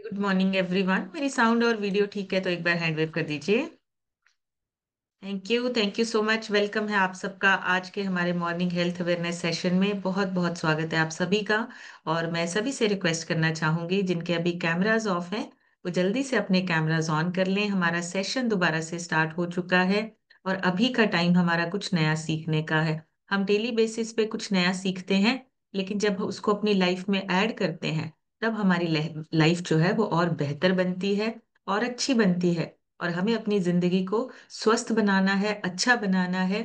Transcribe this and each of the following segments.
Good morning everyone. मेरी sound और video ठीक है तो एक बार हैंड वेव कर दीजिए। Thank you so much. Welcome है आप सबका आज के हमारे मॉर्निंग हेल्थ अवेयरनेस सेशन में। बहुत बहुत स्वागत है आप सभी का। और मैं सभी से रिक्वेस्ट करना चाहूंगी जिनके अभी कैमराज ऑफ हैं वो जल्दी से अपने कैमराज ऑन कर लें। हमारा सेशन दोबारा से स्टार्ट हो चुका है और अभी का टाइम हमारा कुछ नया सीखने का है। हम डेली बेसिस पे कुछ नया सीखते हैं, लेकिन जब उसको अपनी लाइफ में ऐड करते हैं तब हमारी लाइफ जो है वो और बेहतर बनती है और अच्छी बनती है। और हमें अपनी जिंदगी को स्वस्थ बनाना है, अच्छा बनाना है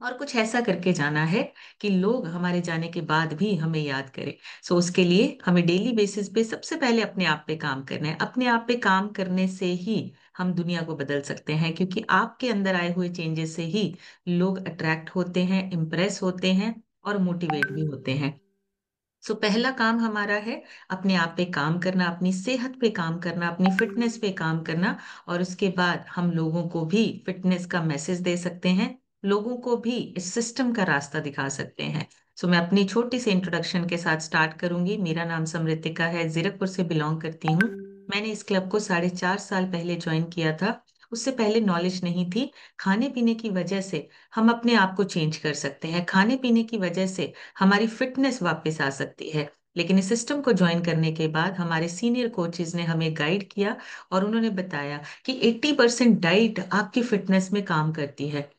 और कुछ ऐसा करके जाना है कि लोग हमारे जाने के बाद भी हमें याद करें। सो उसके लिए हमें डेली बेसिस पे सबसे पहले अपने आप पे काम करना है। अपने आप पे काम करने से ही हम दुनिया को बदल सकते हैं, क्योंकि आपके अंदर आए हुए चेंजेस से ही लोग अट्रैक्ट होते हैं, इम्प्रेस होते हैं और मोटिवेट भी होते हैं। सो पहला काम हमारा है अपने आप पे काम करना, अपनी सेहत पे काम करना, अपनी फिटनेस पे काम करना। और उसके बाद हम लोगों को भी फिटनेस का मैसेज दे सकते हैं, लोगों को भी इस सिस्टम का रास्ता दिखा सकते हैं। सो मैं अपनी छोटी सी इंट्रोडक्शन के साथ स्टार्ट करूंगी। मेरा नाम समृतिका है, जीरकपुर से बिलोंग करती हूँ। मैंने इस क्लब को 4.5 साल पहले ज्वाइन किया था। उससे पहले नॉलेज नहीं थी। खाने पीने की वजह से हम अपने आप को चेंज कर सकते हैं, खाने पीने की वजह से हमारी फिटनेस वापस आ सकती है। लेकिन इस सिस्टम को ज्वाइन करने के बाद हमारे सीनियर कोचेज ने हमें गाइड किया और उन्होंने बताया कि 80% डाइट आपकी फिटनेस में काम करती है,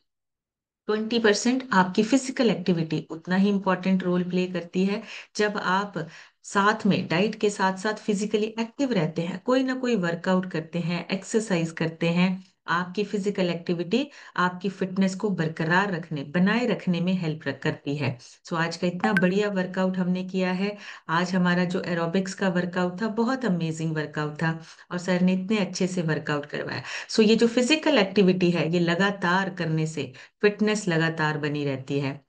20% आपकी फिजिकल एक्टिविटी उतना ही इंपॉर्टेंट रोल प्ले करती है। जब आप साथ में डाइट के साथ साथ फिजिकली एक्टिव रहते हैं, कोई ना कोई वर्कआउट करते हैं, एक्सरसाइज करते हैं, आपकी फिजिकल एक्टिविटी आपकी फिटनेस को बरकरार रखने, बनाए रखने में हेल्प करती है। सो आज का इतना बढ़िया वर्कआउट हमने किया है। आज हमारा जो एरोबिक्स का वर्कआउट था बहुत अमेजिंग वर्कआउट था और सर ने इतने अच्छे से वर्कआउट करवाया। सो ये जो फिजिकल एक्टिविटी है ये लगातार करने से फिटनेस लगातार बनी रहती है।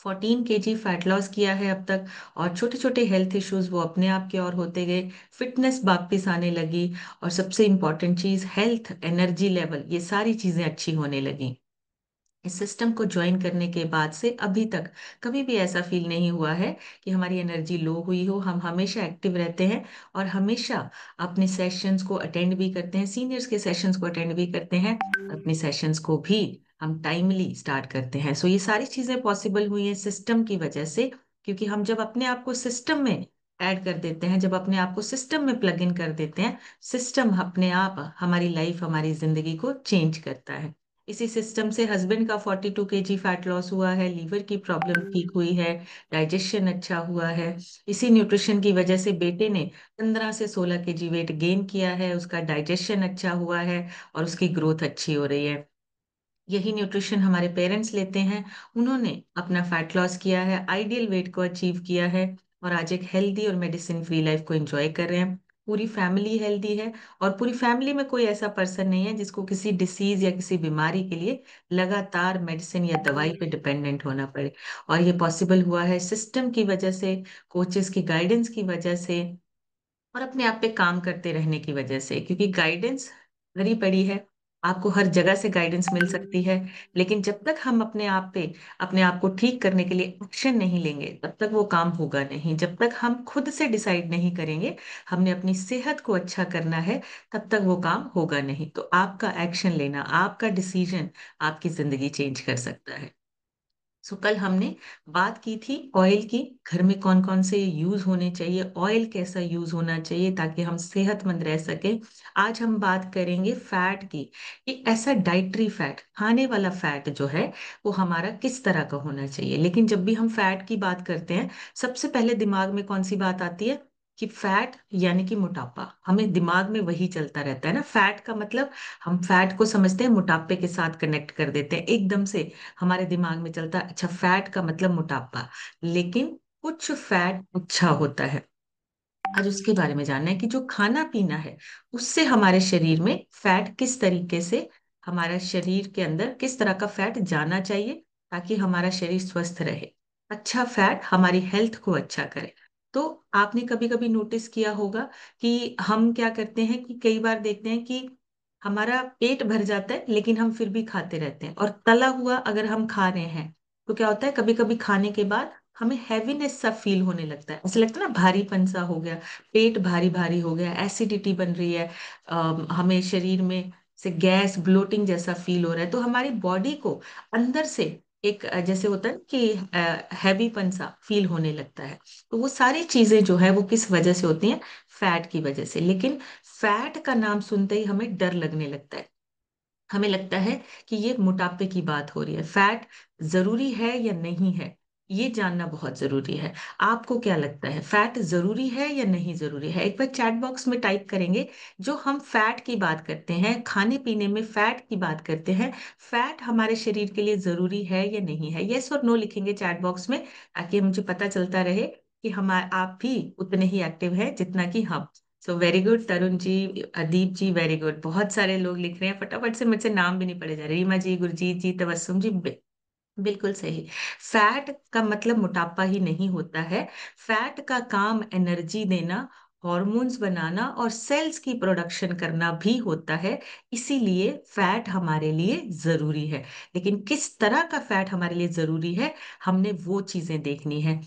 14 kg फैट लॉस किया है अब तक और छोटे छोटे हेल्थ इश्यूज वो अपने आप के और होते गए, फिटनेस वापस आने लगी और सबसे इंपॉर्टेंट चीज हेल्थ, एनर्जी लेवल, ये सारी चीजें अच्छी होने लगी। इस सिस्टम को ज्वाइन करने के बाद से अभी तक कभी भी ऐसा फील नहीं हुआ है कि हमारी एनर्जी लो हुई हो। हम हमेशा एक्टिव रहते हैं और हमेशा अपने सेशंस को अटेंड भी करते हैं, सीनियर्स के सेशंस को अटेंड भी करते हैं, अपने सेशंस को भी हम टाइमली स्टार्ट करते हैं। सो ये सारी चीजें पॉसिबल हुई हैं सिस्टम की वजह से, क्योंकि हम जब अपने आप को सिस्टम में ऐड कर देते हैं, जब अपने आप को सिस्टम में प्लग इन कर देते हैं, सिस्टम अपने आप हमारी लाइफ, हमारी जिंदगी को चेंज करता है। इसी सिस्टम से हस्बैंड का 42 kg फैट लॉस हुआ है, लीवर की प्रॉब्लम ठीक हुई है, डाइजेशन अच्छा हुआ है। इसी न्यूट्रिशन की वजह से बेटे ने 15 से 16 kg वेट गेन किया है, उसका डाइजेशन अच्छा हुआ है और उसकी ग्रोथ अच्छी हो रही है। यही न्यूट्रिशन हमारे पेरेंट्स लेते हैं, उन्होंने अपना फैट लॉस किया है, आइडियल वेट को अचीव किया है और आज एक हेल्दी और मेडिसिन फ्री लाइफ को एंजॉय कर रहे हैं। पूरी फैमिली हेल्दी है और पूरी फैमिली में कोई ऐसा पर्सन नहीं है जिसको किसी डिसीज या किसी बीमारी के लिए लगातार मेडिसिन या दवाई पे डिपेंडेंट होना पड़े। और ये पॉसिबल हुआ है सिस्टम की वजह से, कोचेस की गाइडेंस की वजह से और अपने आप पे काम करते रहने की वजह से। क्योंकि गाइडेंस भरी पड़ी है, आपको हर जगह से गाइडेंस मिल सकती है, लेकिन जब तक हम अपने आप पे, अपने आप को ठीक करने के लिए एक्शन नहीं लेंगे तब तक वो काम होगा नहीं। जब तक हम खुद से डिसाइड नहीं करेंगे हमने अपनी सेहत को अच्छा करना है, तब तक वो काम होगा नहीं। तो आपका एक्शन लेना, आपका डिसीजन आपकी जिंदगी चेंज कर सकता है। सो कल हमने बात की थी ऑयल की, घर में कौन कौन से यूज होने चाहिए, ऑयल कैसा यूज होना चाहिए ताकि हम सेहतमंद रह सके। आज हम बात करेंगे फैट की, कि ऐसा डाइटरी फैट, खाने वाला फैट जो है वो हमारा किस तरह का होना चाहिए। लेकिन जब भी हम फैट की बात करते हैं सबसे पहले दिमाग में कौन सी बात आती है कि फैट यानी कि मोटापा। हमें दिमाग में वही चलता रहता है ना, फैट का मतलब हम फैट को समझते हैं, मोटापे के साथ कनेक्ट कर देते हैं एकदम से। हमारे दिमाग में चलता है अच्छा फैट का मतलब मोटापा, लेकिन कुछ फैट अच्छा होता है। आज उसके बारे में जानना है कि जो खाना पीना है उससे हमारे शरीर में फैट किस तरीके से, हमारा शरीर के अंदर किस तरह का फैट जाना चाहिए ताकि हमारा शरीर स्वस्थ रहे, अच्छा फैट हमारी हेल्थ को अच्छा करे। तो आपने कभी कभी नोटिस किया होगा कि हम क्या करते हैं कि कई बार देखते हैं कि हमारा पेट भर जाता है लेकिन हम फिर भी खाते रहते हैं। और तला हुआ अगर हम खा रहे हैं तो क्या होता है, कभी कभी खाने के बाद हमें हैवीनेस सा फील होने लगता है, ऐसा लगता है ना भारीपन सा हो गया, पेट भारी भारी हो गया, एसिडिटी बन रही है, हमें शरीर में से गैस ब्लोटिंग जैसा फील हो रहा है। तो हमारी बॉडी को अंदर से एक जैसे होता है ना कि हैवीपन सा फील होने लगता है। तो वो सारी चीजें जो है वो किस वजह से होती हैं? फैट की वजह से। लेकिन फैट का नाम सुनते ही हमें डर लगने लगता है, हमें लगता है कि ये मोटापे की बात हो रही है। फैट जरूरी है या नहीं है, ये जानना बहुत जरूरी है। आपको क्या लगता है, फैट जरूरी है या नहीं जरूरी है? एक बार चैट बॉक्स में टाइप करेंगे। जो हम फैट की बात करते हैं, खाने पीने में फैट की बात करते हैं, फैट हमारे शरीर के लिए जरूरी है या नहीं है? यस और नो लिखेंगे चैट बॉक्स में, ताकि मुझे पता चलता रहे कि हम आप भी उतने ही एक्टिव हैं जितना कि हम। So very good Tarun ji, Adeep जी, वेरी गुड। बहुत सारे लोग लिख रहे हैं, फटाफट से मुझसे नाम भी नहीं पढ़े जा रहे। रीमा जी, गुरजीत जी, तबस्सुम जी, बिल्कुल सही। फैट का मतलब मोटापा ही नहीं होता है। फैट का काम एनर्जी देना, हॉर्मोन्स बनाना और सेल्स की प्रोडक्शन करना भी होता है। इसीलिए फैट हमारे लिए जरूरी है। लेकिन किस तरह का फैट हमारे लिए जरूरी है, हमने वो चीजें देखनी है।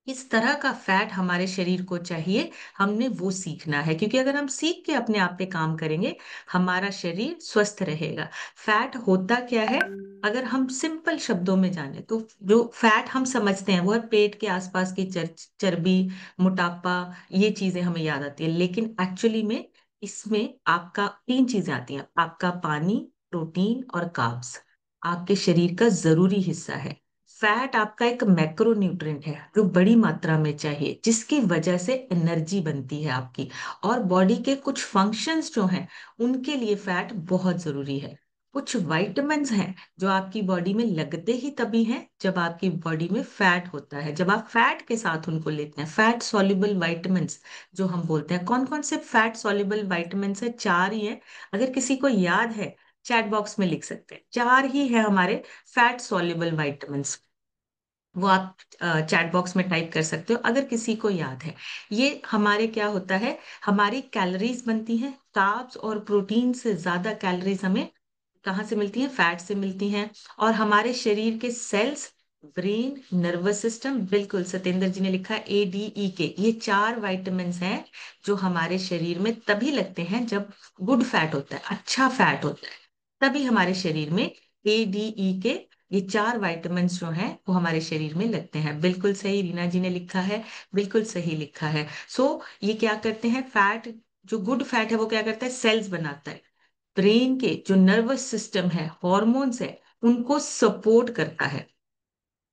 किस तरह का फैट हमारे शरीर को चाहिए, हमने वो सीखना है। क्योंकि अगर हम सीख के अपने आप पे काम करेंगे, हमारा शरीर स्वस्थ रहेगा। फैट होता क्या है, अगर हम सिंपल शब्दों में जाने तो जो फैट हम समझते हैं वो है पेट के आसपास की चर्बी, मोटापा, ये चीजें हमें याद आती है। लेकिन एक्चुअली में इसमें आपका तीन चीजें आती हैं, आपका पानी, प्रोटीन और कार्ब्स। आपके शरीर का जरूरी हिस्सा है। फैट आपका एक मैक्रो न्यूट्रिएंट है जो बड़ी मात्रा में चाहिए, जिसकी वजह से एनर्जी बनती है आपकी। और बॉडी के कुछ फंक्शंस जो हैं, उनके लिए फैट बहुत जरूरी है। कुछ विटामिन्स हैं जो आपकी बॉडी में लगते ही तभी हैं जब आपकी बॉडी में फैट होता है, जब आप फैट के साथ उनको लेते हैं। फैट सॉल्युबल विटामिन्स जो हम बोलते हैं, कौन कौन से फैट सॉल्युबल विटामिन्स है? चार ही है। अगर किसी को याद है, चैट बॉक्स में लिख सकते हैं, चार ही है हमारे फैट सॉल्युबल विटामिन्स। वो आप चैट बॉक्स में टाइप कर सकते हो अगर किसी को याद है। ये हमारे क्या होता है, हमारी कैलोरीज बनती हैं। कार्ब्स और प्रोटीन से ज्यादा कैलोरीज हमें कहाँ से मिलती हैं? फैट से मिलती हैं। और हमारे शरीर के सेल्स, ब्रेन, नर्वस सिस्टम, बिल्कुल सत्येंद्र जी ने लिखा है ADE के, ये चार विटामिन्स हैं जो हमारे शरीर में तभी लगते हैं जब गुड फैट होता है, अच्छा फैट होता है। तभी हमारे शरीर में ADE के ये चार विटामिन्स जो हैं वो हमारे शरीर में लगते हैं। बिल्कुल सही, रीना जी ने लिखा है, बिल्कुल सही लिखा है। ये क्या करते हैं? फैट, जो गुड फैट है वो क्या करता है? सेल्स बनाता है। ब्रेन के जो नर्वस सिस्टम है, हॉर्मोन्स है, उनको सपोर्ट करता है।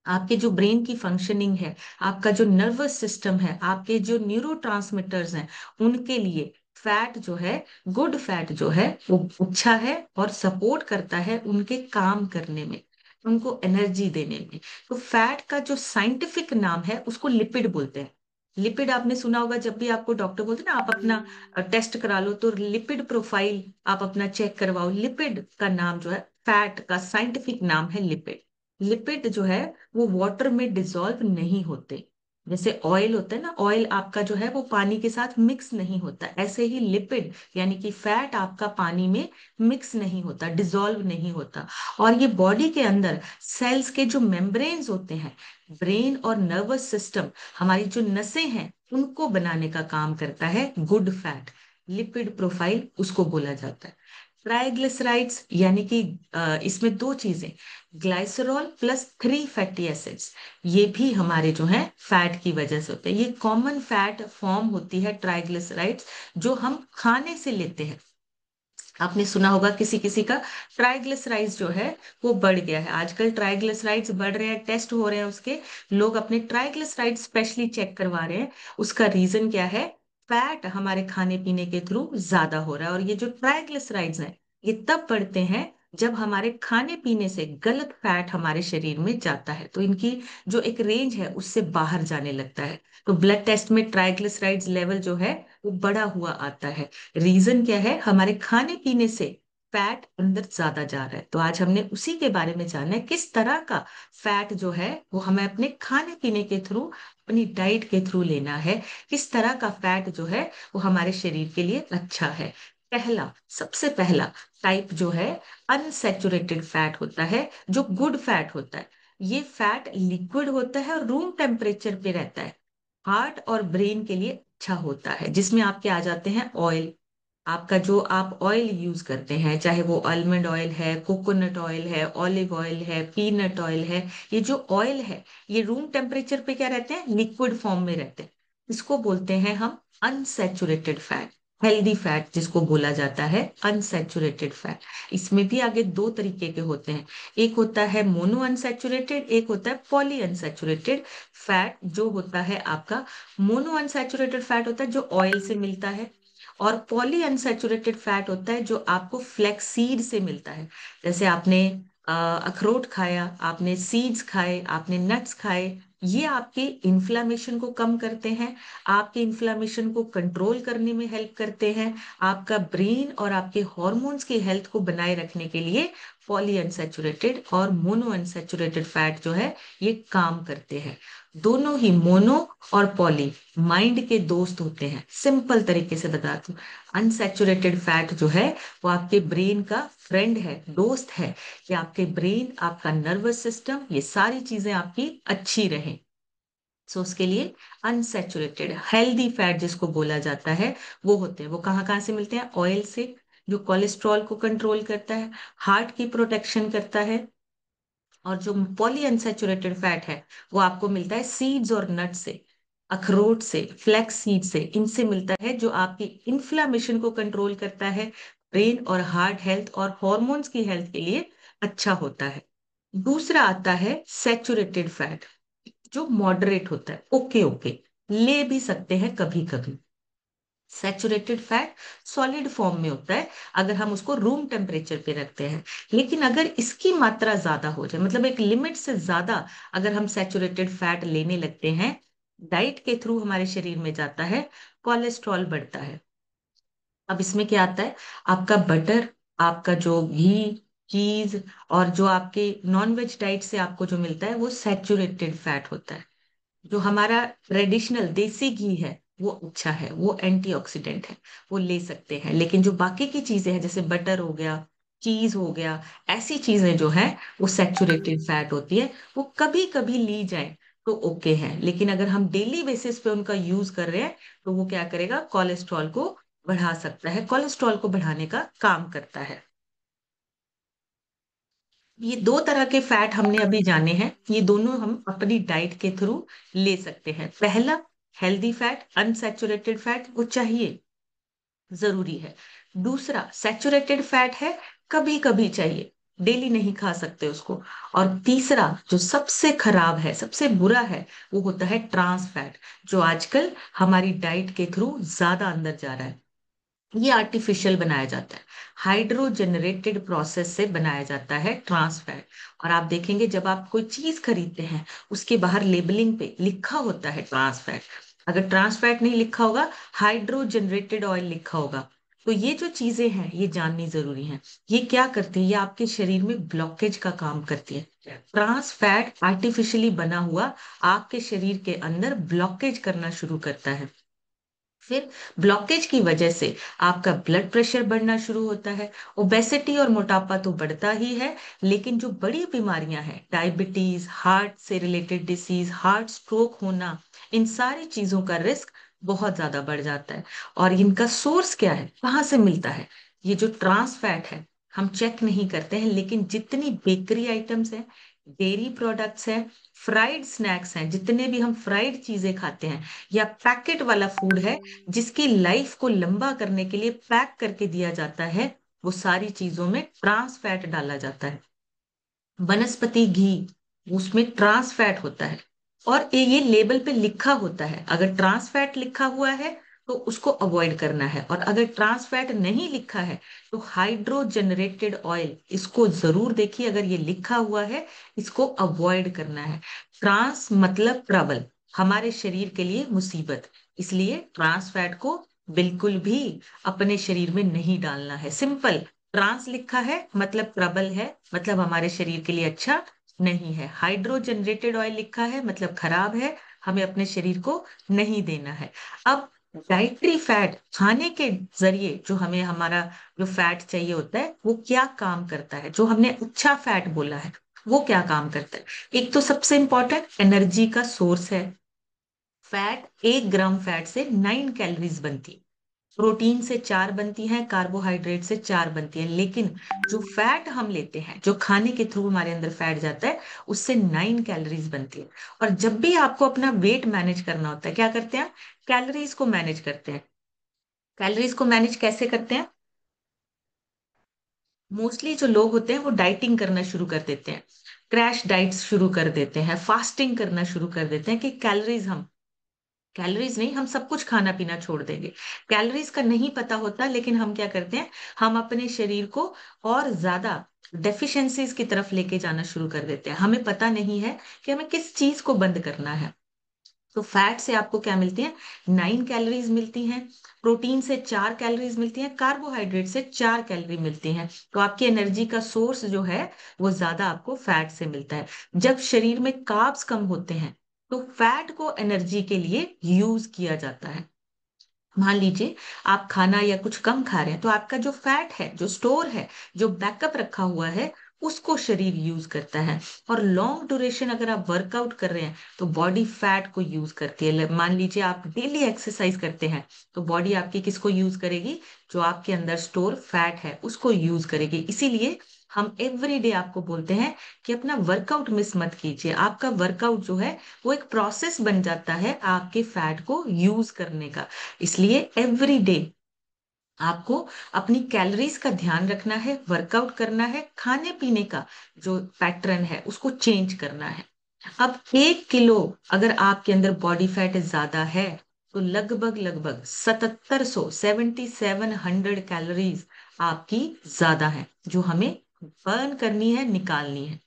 आपके जो ब्रेन की फंक्शनिंग है, आपका जो नर्वस सिस्टम है, आपके जो न्यूरोट्रांसमीटर्स हैं, उनके लिए फैट जो है, गुड फैट जो है, वो अच्छा है और सपोर्ट करता है उनके काम करने में, उनको एनर्जी देने में। तो फैट का जो साइंटिफिक नाम है उसको लिपिड बोलते हैं। लिपिड आपने सुना होगा, जब भी आपको डॉक्टर बोलते हैं ना आप अपना टेस्ट करा लो, तो लिपिड प्रोफाइल आप अपना चेक करवाओ। लिपिड का नाम जो है, फैट का साइंटिफिक नाम है लिपिड। लिपिड जो है वो वाटर में डिसॉल्व नहीं होते। जैसे ऑयल होता है ना, ऑयल आपका जो है वो पानी के साथ मिक्स नहीं होता, ऐसे ही लिपिड यानी कि फैट आपका पानी में मिक्स नहीं होता, डिसॉल्व नहीं होता। और ये बॉडी के अंदर सेल्स के जो मेम्ब्रेन्स होते हैं, ब्रेन और नर्वस सिस्टम, हमारी जो नसें हैं, उनको बनाने का काम करता है गुड फैट। लिपिड प्रोफाइल उसको बोला जाता है। ट्राइग्लिसराइड्स यानी कि इसमें दो चीजें, ग्लाइसरॉल प्लस 3 फैटी एसिड्स, ये भी हमारे जो है फैट की वजह से होते हैं। ये कॉमन फैट फॉर्म होती है ट्राइग्लिसराइड्स, जो हम खाने से लेते हैं। आपने सुना होगा किसी किसी का ट्राइग्लिसराइड्स जो है वो बढ़ गया है। आजकल ट्राइग्लिसराइड्स बढ़ रहे हैं, टेस्ट हो रहे हैं उसके, लोग अपने ट्राइग्लिसराइड्स स्पेशली चेक करवा रहे हैं। उसका रीजन क्या है? फैट हमारे खाने पीने के थ्रू ज्यादा हो रहा है। और ये जो ट्राइग्लिसराइड्स हैं, ये तब बढ़ते हैं जब हमारे खाने पीने से गलत फैट हमारे शरीर में जाता है, तो इनकी जो एक रेंज है उससे बाहर जाने लगता है। तो ब्लड टेस्ट में ट्राइग्लिसराइड्स लेवल जो है वो बढ़ा हुआ आता है। रीजन क्या है? हमारे खाने पीने से फैट अंदर ज्यादा जा रहा है। तो आज हमने उसी के बारे में जाना है, किस तरह का फैट जो है वो हमें अपने खाने पीने के थ्रू, अपनी डाइट के थ्रू लेना है। किस तरह का फैट जो है वो हमारे शरीर के लिए अच्छा है। पहला, सबसे पहला टाइप जो है, अनसैचुरेटेड फैट होता है, जो गुड फैट होता है। ये फैट लिक्विड होता है और रूम टेम्परेचर पे रहता है। हार्ट और ब्रेन के लिए अच्छा होता है। जिसमें आपके आ जाते हैं ऑयल। आपका जो आप ऑयल यूज करते हैं, चाहे वो आलमंड ऑयल है, कोकोनट ऑयल है, ऑलिव ऑयल है, पीनट ऑयल है, ये जो ऑयल है ये रूम टेम्परेचर पे क्या रहते हैं, लिक्विड फॉर्म में रहते हैं। इसको बोलते हैं हम अनसैचुरेटेड फैट। हेल्दी फैट जिसको बोला जाता है अनसैचुरेटेड फैट। इसमें भी आगे दो तरीके के होते हैं। एक होता है मोनो अनसैचुरेटेड, एक होता है पॉली अनसैचुरेटेड फैट। जो होता है आपका मोनो अनसैचुरेटेड फैट होता है जो ऑयल से मिलता है, और पॉली अनसैचुरेटेड फैट होता है जो आपको फ्लैक्सीड से मिलता है। जैसे आपने अखरोट खाया, आपने सीड्स खाए, आपने नट्स खाए, ये आपके इन्फ्लामेशन को कम करते हैं, आपके इन्फ्लामेशन को कंट्रोल करने में हेल्प करते हैं, आपका ब्रेन और आपके हॉर्मोन्स की हेल्थ को बनाए रखने के लिए पॉली अनसैचुरेटेड और मोनो अनसैचुरेटेड फैट जो है ये काम करते हैं। दोनों ही मोनो और पॉली माइंड के दोस्त होते हैं। सिंपल तरीके से बता दूं, अनसैचुरेटेड फैट जो है वो आपके ब्रेन का फ्रेंड है, दोस्त है, कि आपके ब्रेन, आपका नर्वस सिस्टम, ये सारी चीजें आपकी अच्छी रहें। सो उसके लिए अनसैचुरेटेड हेल्दी फैट जिसको बोला जाता है वो होते हैं। वो कहाँ कहाँ से मिलते हैं, ऑयल से, जो कोलेस्ट्रॉल को कंट्रोल करता है, हार्ट की प्रोटेक्शन करता है। और जो पॉली अनसैचुरेटेड फैट है वो आपको मिलता है सीड्स और नट से, अखरोट से, फ्लैक्स सीड से, इनसे मिलता है, जो आपकी इन्फ्लामेशन को कंट्रोल करता है, ब्रेन और हार्ट हेल्थ और हॉर्मोन्स की हेल्थ के लिए अच्छा होता है। दूसरा आता है सैचुरेटेड फैट, जो मॉडरेट होता है, ओके ओके, ले भी सकते हैं कभी कभी। सैचुरेटेड फैट सॉलिड फॉर्म में होता है अगर हम उसको रूम टेम्परेचर पे रखते हैं। लेकिन अगर इसकी मात्रा ज्यादा हो जाए, मतलब एक लिमिट से ज्यादा अगर हम सैचुरेटेड फैट लेने लगते हैं, डाइट के थ्रू हमारे शरीर में जाता है, कोलेस्ट्रॉल बढ़ता है। अब इसमें क्या आता है, आपका बटर, आपका जो घी, चीज, और जो आपके नॉन वेज डाइट से आपको जो मिलता है वो सैचुरेटेड फैट होता है। जो हमारा ट्रेडिशनल देसी घी है वो अच्छा है, वो एंटीऑक्सीडेंट है, वो ले सकते हैं। लेकिन जो बाकी की चीजें हैं जैसे बटर हो गया, चीज हो गया, ऐसी चीजें जो है वो सैचुरेटेड फैट होती है। वो कभी कभी ली जाए तो ओके है, लेकिन अगर हम डेली बेसिस पे उनका यूज कर रहे हैं तो वो क्या करेगा, कोलेस्ट्रॉल को बढ़ा सकता है, कोलेस्ट्रॉल को बढ़ाने का काम करता है। ये दो तरह के फैट हमने अभी जाने हैं, ये दोनों हम अपनी डाइट के थ्रू ले सकते हैं। पहला, हेल्दी फैट, अनसैचुरेटेड फैट, वो चाहिए, जरूरी है। दूसरा, सैचुरेटेड फैट है, कभी कभी चाहिए, डेली नहीं खा सकते उसको। और तीसरा जो सबसे खराब है, सबसे बुरा है, वो होता है ट्रांस फैट, जो आजकल हमारी डाइट के थ्रू ज्यादा अंदर जा रहा है। ये आर्टिफिशियल बनाया जाता है, हाइड्रो जनरेटेड प्रोसेस से बनाया जाता है ट्रांस फैट। और आप देखेंगे जब आप कोई चीज खरीदते हैं उसके बाहर लेबलिंग पे लिखा होता है ट्रांस फैट। अगर ट्रांस फैट नहीं लिखा होगा, हाइड्रो जनरेटेड ऑयल लिखा होगा। तो ये जो चीजें हैं ये जाननी जरूरी है। ये क्या करती है, ये आपके शरीर में ब्लॉकेज का काम करती है। ट्रांस फैट आर्टिफिशियली बना हुआ आपके शरीर के अंदर ब्लॉकेज करना शुरू करता है। फिर ब्लॉकेज की वजह से आपका ब्लड प्रेशर बढ़ना शुरू होता है। ओबेसिटी और मोटापा तो बढ़ता ही है, लेकिन जो बड़ी बीमारियां हैं, डायबिटीज, हार्ट से रिलेटेड डिसीज, हार्ट स्ट्रोक होना, इन सारी चीजों का रिस्क बहुत ज्यादा बढ़ जाता है। और इनका सोर्स क्या है, कहाँ से मिलता है, ये जो ट्रांस फैट है हम चेक नहीं करते हैं, लेकिन जितनी बेकरी आइटम्स हैं, डेयरी प्रोडक्ट्स हैं, फ्राइड स्नैक्स हैं, जितने भी हम फ्राइड चीजें खाते हैं, या पैकेट वाला फूड है जिसकी लाइफ को लंबा करने के लिए पैक करके दिया जाता है, वो सारी चीजों में ट्रांस फैट डाला जाता है। वनस्पति घी, उसमें ट्रांस फैट होता है। और ये लेबल पे लिखा होता है, अगर ट्रांस फैट लिखा हुआ है तो उसको अवॉइड करना है, और अगर ट्रांस फैट नहीं लिखा है तो हाइड्रो जनरेटेड ऑयल, इसको जरूर देखिए, अगर ये लिखा हुआ है इसको अवॉइड करना है। ट्रांस मतलब ट्रबल, हमारे शरीर के लिए मुसीबत, इसलिए ट्रांस फैट को बिल्कुल भी अपने शरीर में नहीं डालना है। सिंपल, ट्रांस लिखा है मतलब ट्रबल है, मतलब हमारे शरीर के लिए अच्छा नहीं है। हाइड्रो जनरेटेड ऑयल लिखा है मतलब खराब है, हमें अपने शरीर को नहीं देना है। अब डाइटरी फैट, खाने के जरिए जो हमें हमारा जो फैट चाहिए होता है वो क्या काम करता है, जो हमने अच्छा फैट बोला है वो क्या काम करता है? एक तो सबसे इंपॉर्टेंट एनर्जी का सोर्स है। फैट, 1 ग्राम फैट से 9 कैलोरीज बनती है। प्रोटीन से 4 बनती हैं, कार्बोहाइड्रेट से 4 बनती हैं, लेकिन जो फैट हम लेते हैं, जो खाने के थ्रू हमारे अंदर फैट जाता है, उससे 9 कैलोरीज बनती है। और जब भी आपको अपना वेट मैनेज करना होता है, क्या करते हैं? कैलोरीज को मैनेज करते हैं। कैलोरीज को मैनेज कैसे करते हैं? मोस्टली जो लोग होते हैं वो डाइटिंग करना शुरू कर देते हैं, क्रैश डाइट्स शुरू कर देते हैं, फास्टिंग करना शुरू कर देते हैं कि कैलोरीज नहीं, हम सब कुछ खाना पीना छोड़ देंगे। कैलोरीज का नहीं पता होता, लेकिन हम क्या करते हैं, हम अपने शरीर को और ज्यादा डेफिशिएंसीज की तरफ लेके जाना शुरू कर देते हैं। हमें पता नहीं है कि हमें किस चीज को बंद करना है। तो फैट से आपको क्या मिलती है? 9 कैलोरीज मिलती हैं। प्रोटीन से 4 कैलोरीज मिलती हैं, कार्बोहाइड्रेट से 4 कैलोरी मिलती हैं। तो आपकी एनर्जी का सोर्स जो है वो ज्यादा आपको फैट से मिलता है। जब शरीर में कार्ब्स कम होते हैं तो फैट को एनर्जी के लिए यूज किया जाता है। मान लीजिए आप खाना या कुछ कम खा रहे हैं, तो आपका जो फैट है, जो स्टोर है, जो बैकअप रखा हुआ है, उसको शरीर यूज करता है। और लॉन्ग ड्यूरेशन अगर आप वर्कआउट कर रहे हैं तो बॉडी फैट को यूज करती है। मान लीजिए आप डेली एक्सरसाइज करते हैं, तो बॉडी आपकी किसको यूज करेगी? जो आपके अंदर स्टोर फैट है उसको यूज करेगी। इसीलिए हम एवरी डे आपको बोलते हैं कि अपना वर्कआउट मिस मत कीजिए। आपका वर्कआउट जो है वो एक प्रोसेस बन जाता है आपके फैट को यूज करने का। इसलिए एवरी डे आपको अपनी कैलोरीज का ध्यान रखना है, वर्कआउट करना है, खाने पीने का जो पैटर्न है उसको चेंज करना है। अब 1 किलो अगर आपके अंदर बॉडी फैट ज्यादा है, तो लगभग लगभग 7700 कैलोरीज आपकी ज्यादा है, जो हमें बर्न करनी है, निकालनी है।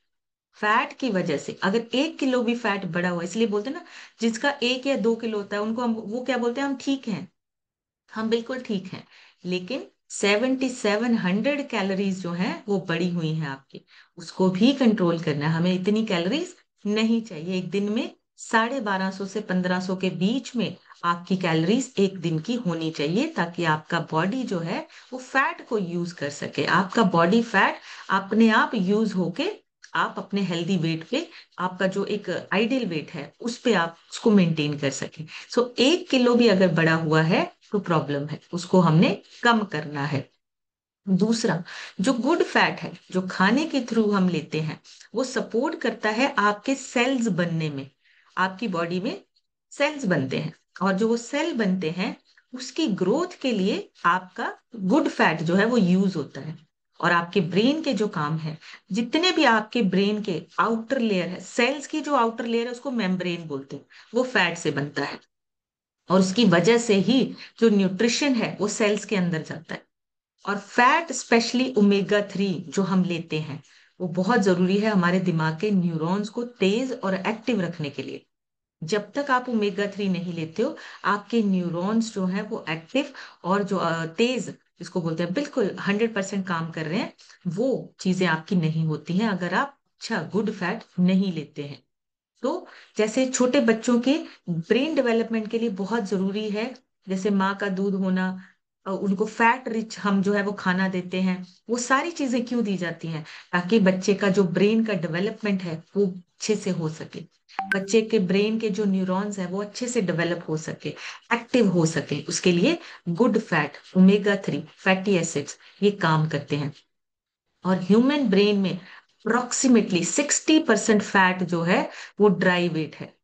फैट की वजह से अगर 1 किलो भी फैट बढ़ा हुआ है, इसलिए बोलते हैं ना, जिसका 1 या 2 किलो होता है उनको हम वो क्या बोलते हैं? हम ठीक हैं, हम बिल्कुल ठीक हैं। लेकिन 7700 कैलोरीज जो हैं वो बढ़ी हुई हैं आपकी, उसको भी कंट्रोल करना है। हमें इतनी कैलोरीज नहीं चाहिए। एक दिन में 1250 से 1500 के बीच में आपकी कैलोरीज एक दिन की होनी चाहिए, ताकि आपका बॉडी जो है वो फैट को यूज कर सके। आपका बॉडी फैट अपने आप यूज होके आप अपने हेल्दी वेट पे, आपका जो एक आइडियल वेट है उस पे आप उसको मेंटेन कर सके। सो 1 किलो भी अगर बढ़ा हुआ है तो प्रॉब्लम है, उसको हमने कम करना है। दूसरा, जो गुड फैट है, जो खाने के थ्रू हम लेते हैं, वो सपोर्ट करता है आपके सेल्स बनने में। आपकी बॉडी में सेल्स बनते हैं, और जो वो सेल बनते हैं उसकी ग्रोथ के लिए आपका गुड फैट जो है वो यूज होता है। और आपके ब्रेन के जो काम है, जितने भी आपके ब्रेन के आउटर लेयर है, सेल्स की जो आउटर लेयर है उसको मेम्ब्रेन बोलते हैं, वो फैट से बनता है। और उसकी वजह से ही जो न्यूट्रिशन है वो सेल्स के अंदर जाता है। और फैट, स्पेशली ओमेगा 3 जो हम लेते हैं, वो बहुत जरूरी है हमारे दिमाग के न्यूरॉन्स को तेज और एक्टिव रखने के लिए। जब तक आप ओमेगा 3 नहीं लेते हो, आपके न्यूरॉन्स जो है वो एक्टिव और जो तेज, जिसको बोलते हैं बिल्कुल 100% काम कर रहे हैं, वो चीजें आपकी नहीं होती हैं अगर आप अच्छा गुड फैट नहीं लेते हैं। तो जैसे छोटे बच्चों के ब्रेन डेवलपमेंट के लिए बहुत जरूरी है, जैसे माँ का दूध होना, उनको फैट रिच हम जो है वो खाना देते हैं। वो सारी चीजें क्यों दी जाती हैं? ताकि बच्चे का जो ब्रेन का डेवलपमेंट है वो अच्छे से हो सके, बच्चे के ब्रेन के जो न्यूरॉन्स है वो अच्छे से डेवलप हो सके, एक्टिव हो सके। उसके लिए good fat, omega 3 fatty acids ये काम करते हैं। और ह्यूमन ब्रेन में अप्रोक्सीमेटली 60% फैट जो है वो ड्राई वेट है,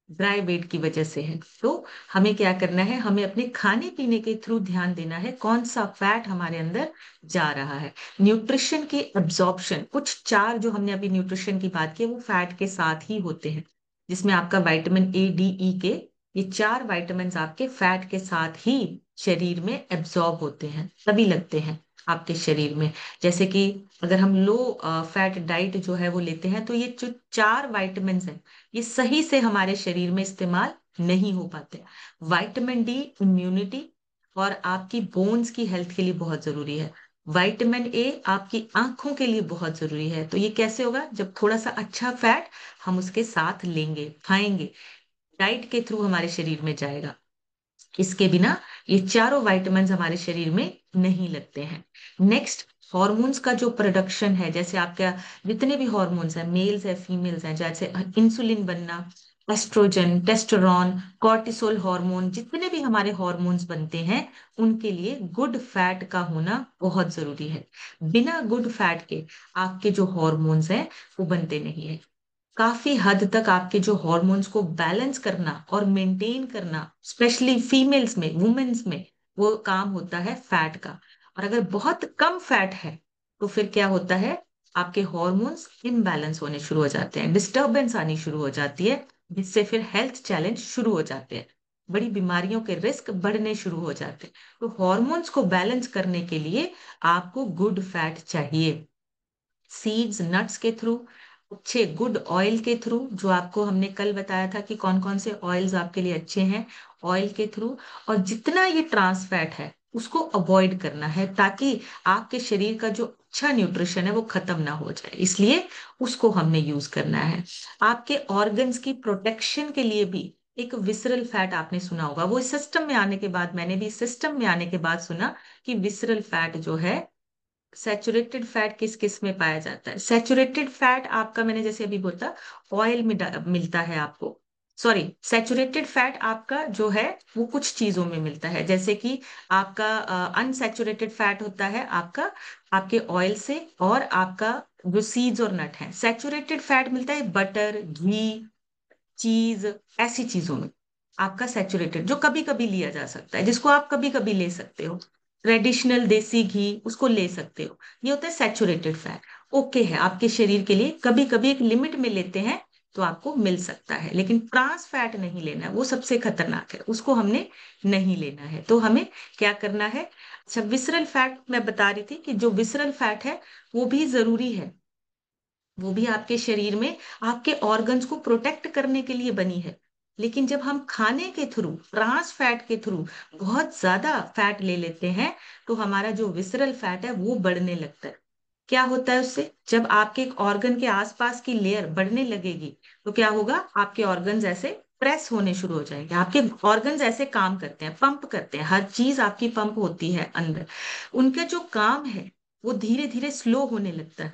ड्राई वेट की वजह से है। तो हमें क्या करना है, हमें अपने खाने पीने के थ्रू ध्यान देना है कौन सा फैट हमारे अंदर जा रहा है। न्यूट्रिशन की एब्जॉर्प्शन, कुछ 4 जो हमने अभी न्यूट्रिशन की बात की है वो फैट के साथ ही होते हैं, जिसमें आपका विटामिन A, D, E के ये 4 विटामिन आपके फैट के साथ ही शरीर में एब्जॉर्ब होते हैं, तभी लगते हैं आपके शरीर में। जैसे कि अगर हम लो फैट डाइट जो है वो लेते हैं, तो ये जो 4 विटामिन हैं ये सही से हमारे शरीर में इस्तेमाल नहीं हो पाते। विटामिन D इम्यूनिटी और आपकी बोन्स की हेल्थ के लिए बहुत जरूरी है। विटामिन A आपकी आंखों के लिए बहुत जरूरी है। तो ये कैसे होगा? जब थोड़ा सा अच्छा फैट हम उसके साथ लेंगे, खाएंगे, डाइट के थ्रू हमारे शरीर में जाएगा। इसके बिना ये चारों विटामिन हमारे शरीर में नहीं लगते हैं। नेक्स्ट, हॉर्मोन्स का जो प्रोडक्शन है, जैसे आपका जितने भी हॉर्मोन्स हैं, मेल्स है फीमेल्स हैं, जैसे इंसुलिन बनना, एस्ट्रोजन, टेस्टोरॉन, कॉर्टिसोल हार्मोन, जितने भी हमारे हॉर्मोन्स बनते हैं, उनके लिए गुड फैट का होना बहुत जरूरी है। बिना गुड फैट के आपके जो हॉर्मोन्स हैं वो बनते नहीं है। काफी हद तक आपके जो हॉर्मोन्स को बैलेंस करना और मेंटेन करना, स्पेशली फीमेल्स में, वुमेन्स में, वो काम होता है फैट का। और अगर बहुत कम फैट है तो फिर क्या होता है, आपके हॉर्मोन्स इम्बैलेंस होने शुरू हो जाते हैं, डिस्टरबेंस आनी शुरू हो जाती है, जिससे फिर हेल्थ चैलेंज शुरू हो जाते हैं, बड़ी बीमारियों के रिस्क बढ़ने शुरू हो जाते हैं। तो हॉर्मोन्स को बैलेंस करने के लिए आपको गुड फैट चाहिए। सीड्स, नट्स के थ्रू, अच्छे गुड ऑयल के थ्रू, जो आपको हमने कल बताया था कि कौन कौन से ऑयल्स आपके लिए अच्छे हैं, ऑयल के थ्रू। और जितना ये ट्रांस फैट है उसको अवॉइड करना है, ताकि आपके शरीर का जो अच्छा न्यूट्रिशन है वो खत्म ना हो जाए, इसलिए उसको हमने यूज करना है। आपके ऑर्गन्स की प्रोटेक्शन के लिए भी एक विसरल फैट आपने सुना होगा, वो सिस्टम में आने के बाद, मैंने भी सिस्टम में आने के बाद सुना कि विसरल फैट जो है, सैचुरेटेड फैट किस किस में पाया जाता है। सैचुरेटेड फैट आपका, मैंने जैसे अभी बोला, ऑयल में मिलता है आपको। सॉरी, सैचुरेटेड फैट आपका जो है वो कुछ चीजों में मिलता है, जैसे कि आपका अनसैचुरेटेड फैट होता है आपका आपके ऑयल से, और आपका जो सीड्स और नट है। सैचुरेटेड फैट मिलता है बटर, घी, चीज, ऐसी चीजों में आपका सैचुरेटेड, जो कभी कभी लिया जा सकता है, जिसको आप कभी कभी ले सकते हो। ट्रेडिशनल देसी घी, उसको ले सकते हो, ये होता है सैचुरेटेड फैट। ओके है आपके शरीर के लिए, कभी कभी एक लिमिट में लेते हैं तो आपको मिल सकता है, लेकिन ट्रांस फैट नहीं लेना है, वो सबसे खतरनाक है, उसको हमने नहीं लेना है। तो हमें क्या करना है? अच्छा, विसरल फैट मैं बता रही थी कि जो विसरल फैट है वो भी जरूरी है। वो भी आपके शरीर में आपके ऑर्गन्स को प्रोटेक्ट करने के लिए बनी है। लेकिन जब हम खाने के थ्रू, ट्रांस फैट के थ्रू बहुत ज्यादा फैट ले लेते हैं, तो हमारा जो विसरल फैट है वो बढ़ने लगता है। क्या होता है उससे? जब आपके एक ऑर्गन के आसपास की लेयर बढ़ने लगेगी, तो क्या होगा, आपके ऑर्गन्स ऐसे प्रेस होने शुरू हो जाएंगे। आपके ऑर्गन्स ऐसे काम करते हैं, पंप करते हैं, हर चीज आपकी पंप होती है अंदर। उनका जो काम है वो धीरे धीरे स्लो होने लगता है,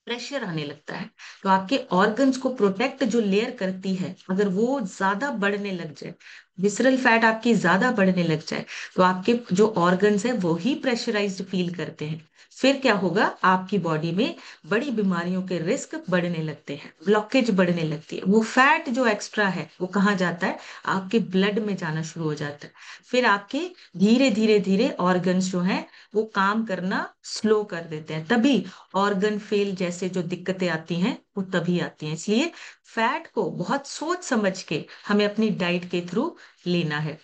प्रेशर आने लगता है। तो आपके ऑर्गन्स को प्रोटेक्ट जो लेयर करती है, अगर वो ज्यादा बढ़ने लग जाए, विसरल फैट आपकी ज्यादा बढ़ने लग जाए, तो आपके जो ऑर्गन्स है वो ही प्रेशराइज्ड फील करते हैं। फिर क्या होगा, आपकी बॉडी में बड़ी बीमारियों के रिस्क बढ़ने लगते हैं, ब्लॉकेज बढ़ने लगती है। वो फैट जो एक्स्ट्रा है वो कहाँ जाता है? आपके ब्लड में जाना शुरू हो जाता है। फिर आपके धीरे धीरे धीरे ऑर्गन्स जो हैं वो काम करना स्लो कर देते हैं, तभी ऑर्गन फेल जैसे जो दिक्कतें आती हैं वो तभी आती हैं। इसलिए फैट को बहुत सोच समझ के हमें अपनी डाइट के थ्रू लेना है।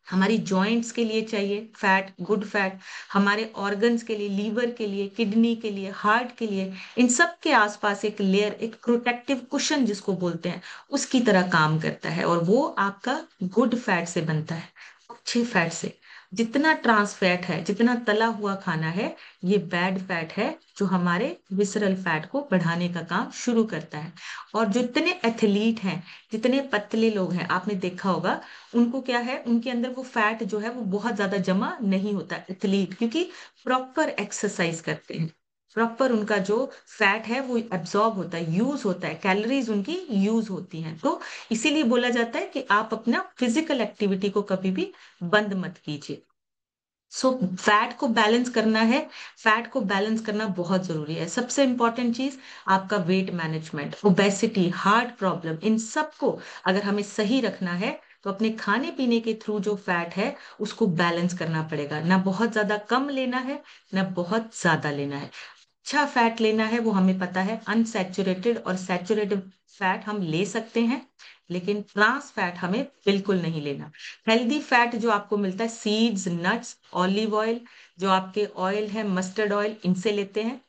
हमारी जॉइंट्स के लिए चाहिए फैट, गुड फैट। हमारे ऑर्गन्स के लिए, लीवर के लिए, किडनी के लिए, हार्ट के लिए, इन सब के आसपास एक लेयर, एक प्रोटेक्टिव कुशन जिसको बोलते हैं, उसकी तरह काम करता है, और वो आपका गुड फैट से बनता है, अच्छे फैट से। जितना ट्रांस फैट है, जितना तला हुआ खाना है, ये बैड फैट है, जो हमारे विसरल फैट को बढ़ाने का काम शुरू करता है। और जितने एथलीट हैं, जितने पतले लोग हैं, आपने देखा होगा, उनको क्या है, उनके अंदर वो फैट जो है वो बहुत ज्यादा जमा नहीं होता एथलीट, क्योंकि प्रॉपर एक्सरसाइज करते हैं। प्रॉपर उनका जो फैट है वो एब्जॉर्ब होता है, यूज होता है, कैलोरीज उनकी यूज होती हैं। तो इसीलिए बोला जाता है कि आप अपना फिजिकल एक्टिविटी को कभी भी बंद मत कीजिए। सो फैट को बैलेंस करना है। फैट को बैलेंस करना बहुत जरूरी है। सबसे इंपॉर्टेंट चीज आपका weight management, obesity, heart problem, इन सब को अगर हमें सही रखना है, तो अपने खाने पीने के थ्रू जो फैट है उसको बैलेंस करना पड़ेगा। ना बहुत ज्यादा कम लेना है, ना बहुत ज्यादा लेना है। अच्छा फैट लेना है, वो हमें पता है। अनसैचुरेटेड और सैचुरेटेड फैट हम ले सकते हैं, लेकिन ट्रांस फैट हमें बिल्कुल नहीं लेना। हेल्दी फैट जो आपको मिलता है, सीड्स, नट्स, ऑलिव ऑयल, जो आपके ऑयल है, मस्टर्ड ऑयल, इनसे लेते हैं।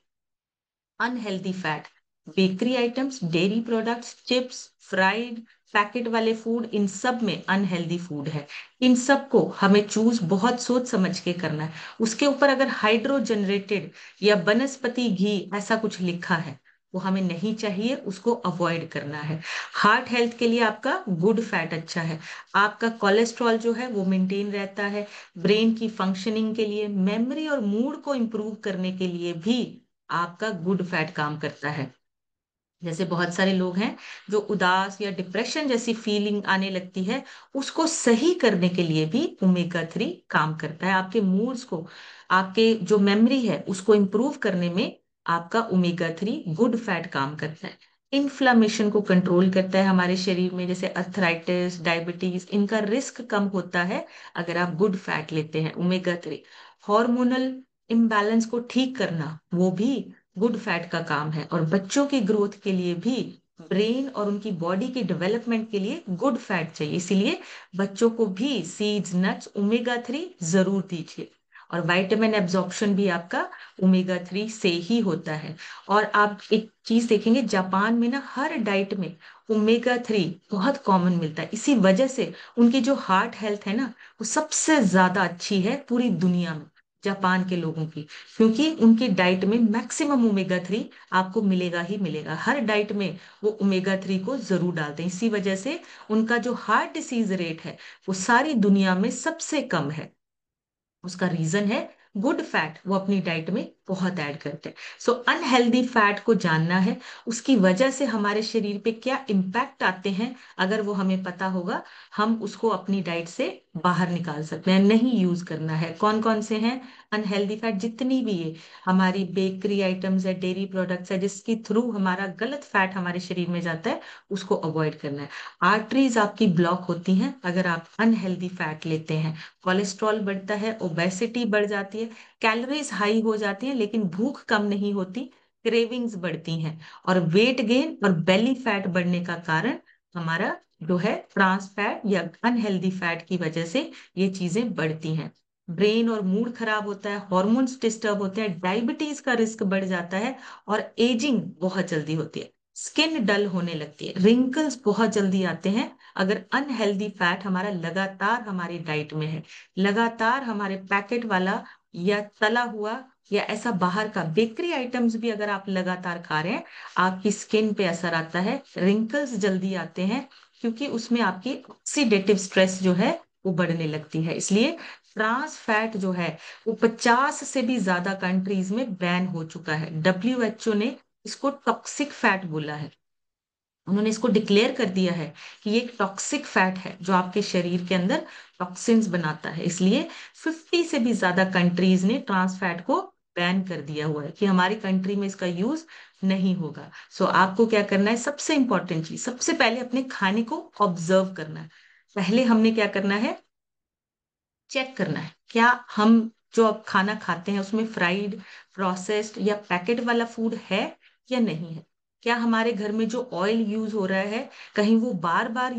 Unhealthy fat, bakery items, dairy products, chips, fried, packet वाले फूड, इन सब में अनहेल्दी फूड है। इन सब को हमें चूज बहुत सोच समझ के करना है। उसके ऊपर अगर हाइड्रो जनरेटेड या वनस्पति घी ऐसा कुछ लिखा है, वो हमें नहीं चाहिए, उसको अवॉइड करना है। हार्ट हेल्थ के लिए आपका गुड फैट अच्छा है। आपका कोलेस्ट्रॉल जो है वो मेंटेन रहता है। ब्रेन की फंक्शनिंग के लिए, मेमोरी और मूड को इम्प्रूव करने के लिए भी आपका गुड फैट काम करता है। जैसे बहुत सारे लोग हैं जो उदास या डिप्रेशन जैसी फीलिंग आने लगती है, उसको सही करने के लिए भी ओमेगा 3 काम करता है। आपके मूड्स को, आपके जो मेमोरी है उसको इम्प्रूव करने में आपका ओमेगा 3 गुड फैट काम करता है। इन्फ्लामेशन को कंट्रोल करता है हमारे शरीर में, जैसे अर्थराइटिस, डायबिटीज, इनका रिस्क कम होता है अगर आप गुड फैट लेते हैं। ओमेगा 3 हार्मोनल इम्बैलेंस को ठीक करना, वो भी गुड फैट का काम है। और बच्चों की ग्रोथ के लिए भी, ब्रेन और उनकी बॉडी के डेवलपमेंट के लिए गुड फैट चाहिए। इसीलिए बच्चों को भी सीड्स, नट्स, ओमेगा 3 जरूर दीजिए। और विटामिन एब्जॉर्प्शन भी आपका ओमेगा 3 से ही होता है। और आप एक चीज देखेंगे, जापान में ना हर डाइट में ओमेगा 3 बहुत कॉमन मिलता है। इसी वजह से उनकी जो हार्ट हेल्थ है ना, वो सबसे ज्यादा अच्छी है पूरी दुनिया में, जापान के लोगों की। क्योंकि उनकी डाइट में मैक्सिमम ओमेगा 3 आपको मिलेगा ही मिलेगा। हर डाइट में वो ओमेगा 3 को जरूर डालते हैं। इसी वजह से उनका जो हार्ट डिसीज रेट है वो सारी दुनिया में सबसे कम है। उसका रीजन है गुड फैट, वो अपनी डाइट में बहुत ऐड करते हैं। सो अनहेल्दी फैट को जानना है, उसकी वजह से हमारे शरीर पे क्या इम्पैक्ट आते हैं, अगर वो हमें पता होगा, हम उसको अपनी डाइट से बाहर निकाल सकते हैं, नहीं यूज करना है। कौन कौन से हैं अनहेल्दी फैट? जितनी भी ये हमारी बेकरी आइटम्स है, डेयरी प्रोडक्ट्स है, जिसकी थ्रू हमारा गलत फैट हमारे शरीर में जाता है, उसको अवॉइड करना है। आर्टरीज आपकी ब्लॉक होती हैं अगर आप अनहेल्दी फैट लेते हैं। कोलेस्ट्रॉल बढ़ता है, ओबेसिटी बढ़ जाती है, कैलोरीज हाई हो जाती हैं लेकिन भूख कम नहीं होती, क्रेविंग्स बढ़ती हैं। और वेट गेन और बेली फैट बढ़ने का कारण हमारा जो है ट्रांस फैट या अनहेल्दी फैट की वजह से ये चीजें बढ़ती हैं। ब्रेन और मूड खराब होता है, हॉर्मोन्स डिस्टर्ब होते हैं, डायबिटीज का रिस्क बढ़ जाता है, और एजिंग बहुत जल्दी होती है। स्किन डल होने लगती है, रिंकल्स बहुत जल्दी आते हैं अगर अनहेल्दी फैट हमारा लगातार हमारी डाइट में है। लगातार हमारे पैकेट वाला या तला हुआ या ऐसा बाहर का बेकरी आइटम्स भी अगर आप लगातार खा रहे हैं, आपकी स्किन पे असर आता है, रिंकल्स जल्दी आते हैं, क्योंकि उसमें आपकी ऑक्सीडेटिव स्ट्रेस जो है वो बढ़ने लगती है। इसलिए ट्रांस फैट जो है वो 50 से भी ज्यादा कंट्रीज में बैन हो चुका है। WHO ने इसको टॉक्सिक फैट बोला है। उन्होंने इसको डिक्लेयर कर दिया है कि ये एक टॉक्सिक फैट है जो आपके शरीर के अंदर टॉक्सिन्स बनाता है। इसलिए 50 से भी ज्यादा कंट्रीज ने ट्रांस फैट को बैन कर दिया हुआ है कि हमारी कंट्री में इसका यूज नहीं होगा। सो आपको क्या करना है, सबसे इंपॉर्टेंट चीज, सबसे पहले अपने खाने को ऑब्जर्व करना है। पहले हमने क्या करना है, चेक करना है क्या हम जो अब खाना खाते हैं उसमें फ्राइड, प्रोसेस्ड या पैकेट वाला फूड है या नहीं है। क्या हमारे घर में जो ऑयल यूज हो रहा है, कहीं वो बार बार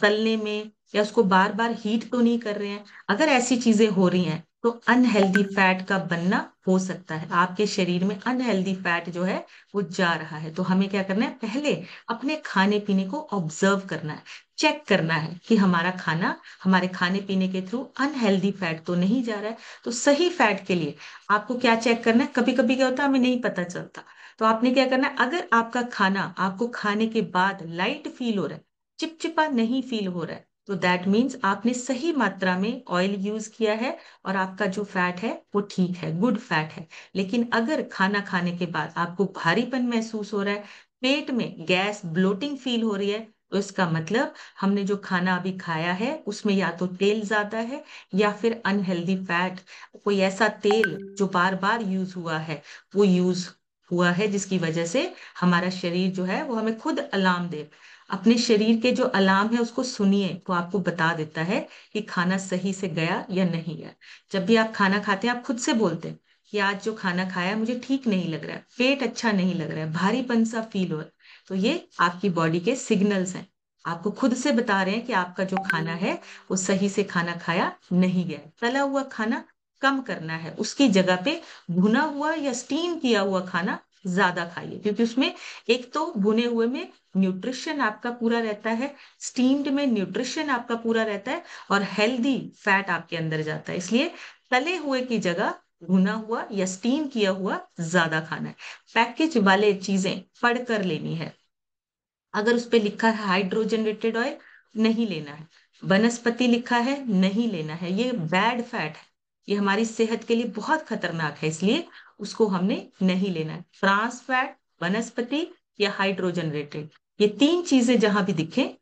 तलने में या उसको बार बार हीट तो नहीं कर रहे हैं। अगर ऐसी चीजें हो रही हैं तो अनहेल्दी फैट का बनना हो सकता है। आपके शरीर में अनहेल्दी फैट जो है वो जा रहा है। तो हमें क्या करना है, पहले अपने खाने पीने को ऑब्जर्व करना है, चेक करना है कि हमारा खाना, हमारे खाने पीने के थ्रू अनहेल्दी फैट तो नहीं जा रहा है। तो सही फैट के लिए आपको क्या चेक करना है, कभी कभी क्या होता है हमें नहीं पता चलता, तो आपने क्या करना है, अगर आपका खाना आपको खाने के बाद लाइट फील हो रहा है, चिपचिपा नहीं फील हो रहा है, तो दैट मीन्स आपने सही मात्रा में ऑयल यूज किया है और आपका जो फैट है वो ठीक है, गुड फैट है। लेकिन अगर खाना खाने के बाद आपको भारीपन महसूस हो रहा है, पेट में गैस, ब्लोटिंग फील हो रही है, तो इसका मतलब हमने जो खाना अभी खाया है उसमें या तो तेल ज्यादा है या फिर अनहेल्दी फैट, कोई ऐसा तेल जो बार बार यूज हुआ है, वो यूज हुआ है, जिसकी वजह से हमारा शरीर जो है वो हमें खुद अलार्म दे। अपने शरीर के जो अलार्म है उसको सुनिए, तो आपको बता देता है कि खाना सही से गया या नहीं गया। जब भी आप खाना खाते हैं आप खुद से बोलते हैं कि आज जो खाना खाया मुझे ठीक नहीं लग रहा है, पेट अच्छा नहीं लग रहा है, भारीपन सा फील हो रहा है, तो ये आपकी बॉडी के सिग्नल्स हैं, आपको खुद से बता रहे हैं कि आपका जो खाना है वो सही से खाना खाया नहीं गया है। तला हुआ खाना कम करना है, उसकी जगह पे भुना हुआ या स्टीम किया हुआ खाना ज्यादा खाइए, क्योंकि उसमें एक तो भुने हुए में न्यूट्रिशन आपका पूरा रहता है, स्टीम्ड में न्यूट्रिशन आपका पूरा रहता है, और हेल्दी फैट आपके अंदर जाता है। इसलिए तले हुए की जगह भुना हुआ या स्टीम किया हुआ ज्यादा खाना है। पैकेज वाले चीजें पढ़कर लेनी है। अगर उस पे लिखा है हाइड्रोजनेटेड ऑयल, नहीं लेना है। वनस्पति लिखा है, नहीं लेना है। ये बैड फैट है, ये हमारी सेहत के लिए बहुत खतरनाक है, इसलिए उसको हमने नहीं लेना है। ट्रांस फैट, वनस्पति या हाइड्रोजनेटेड, ये तीन चीजें जहां भी दिखे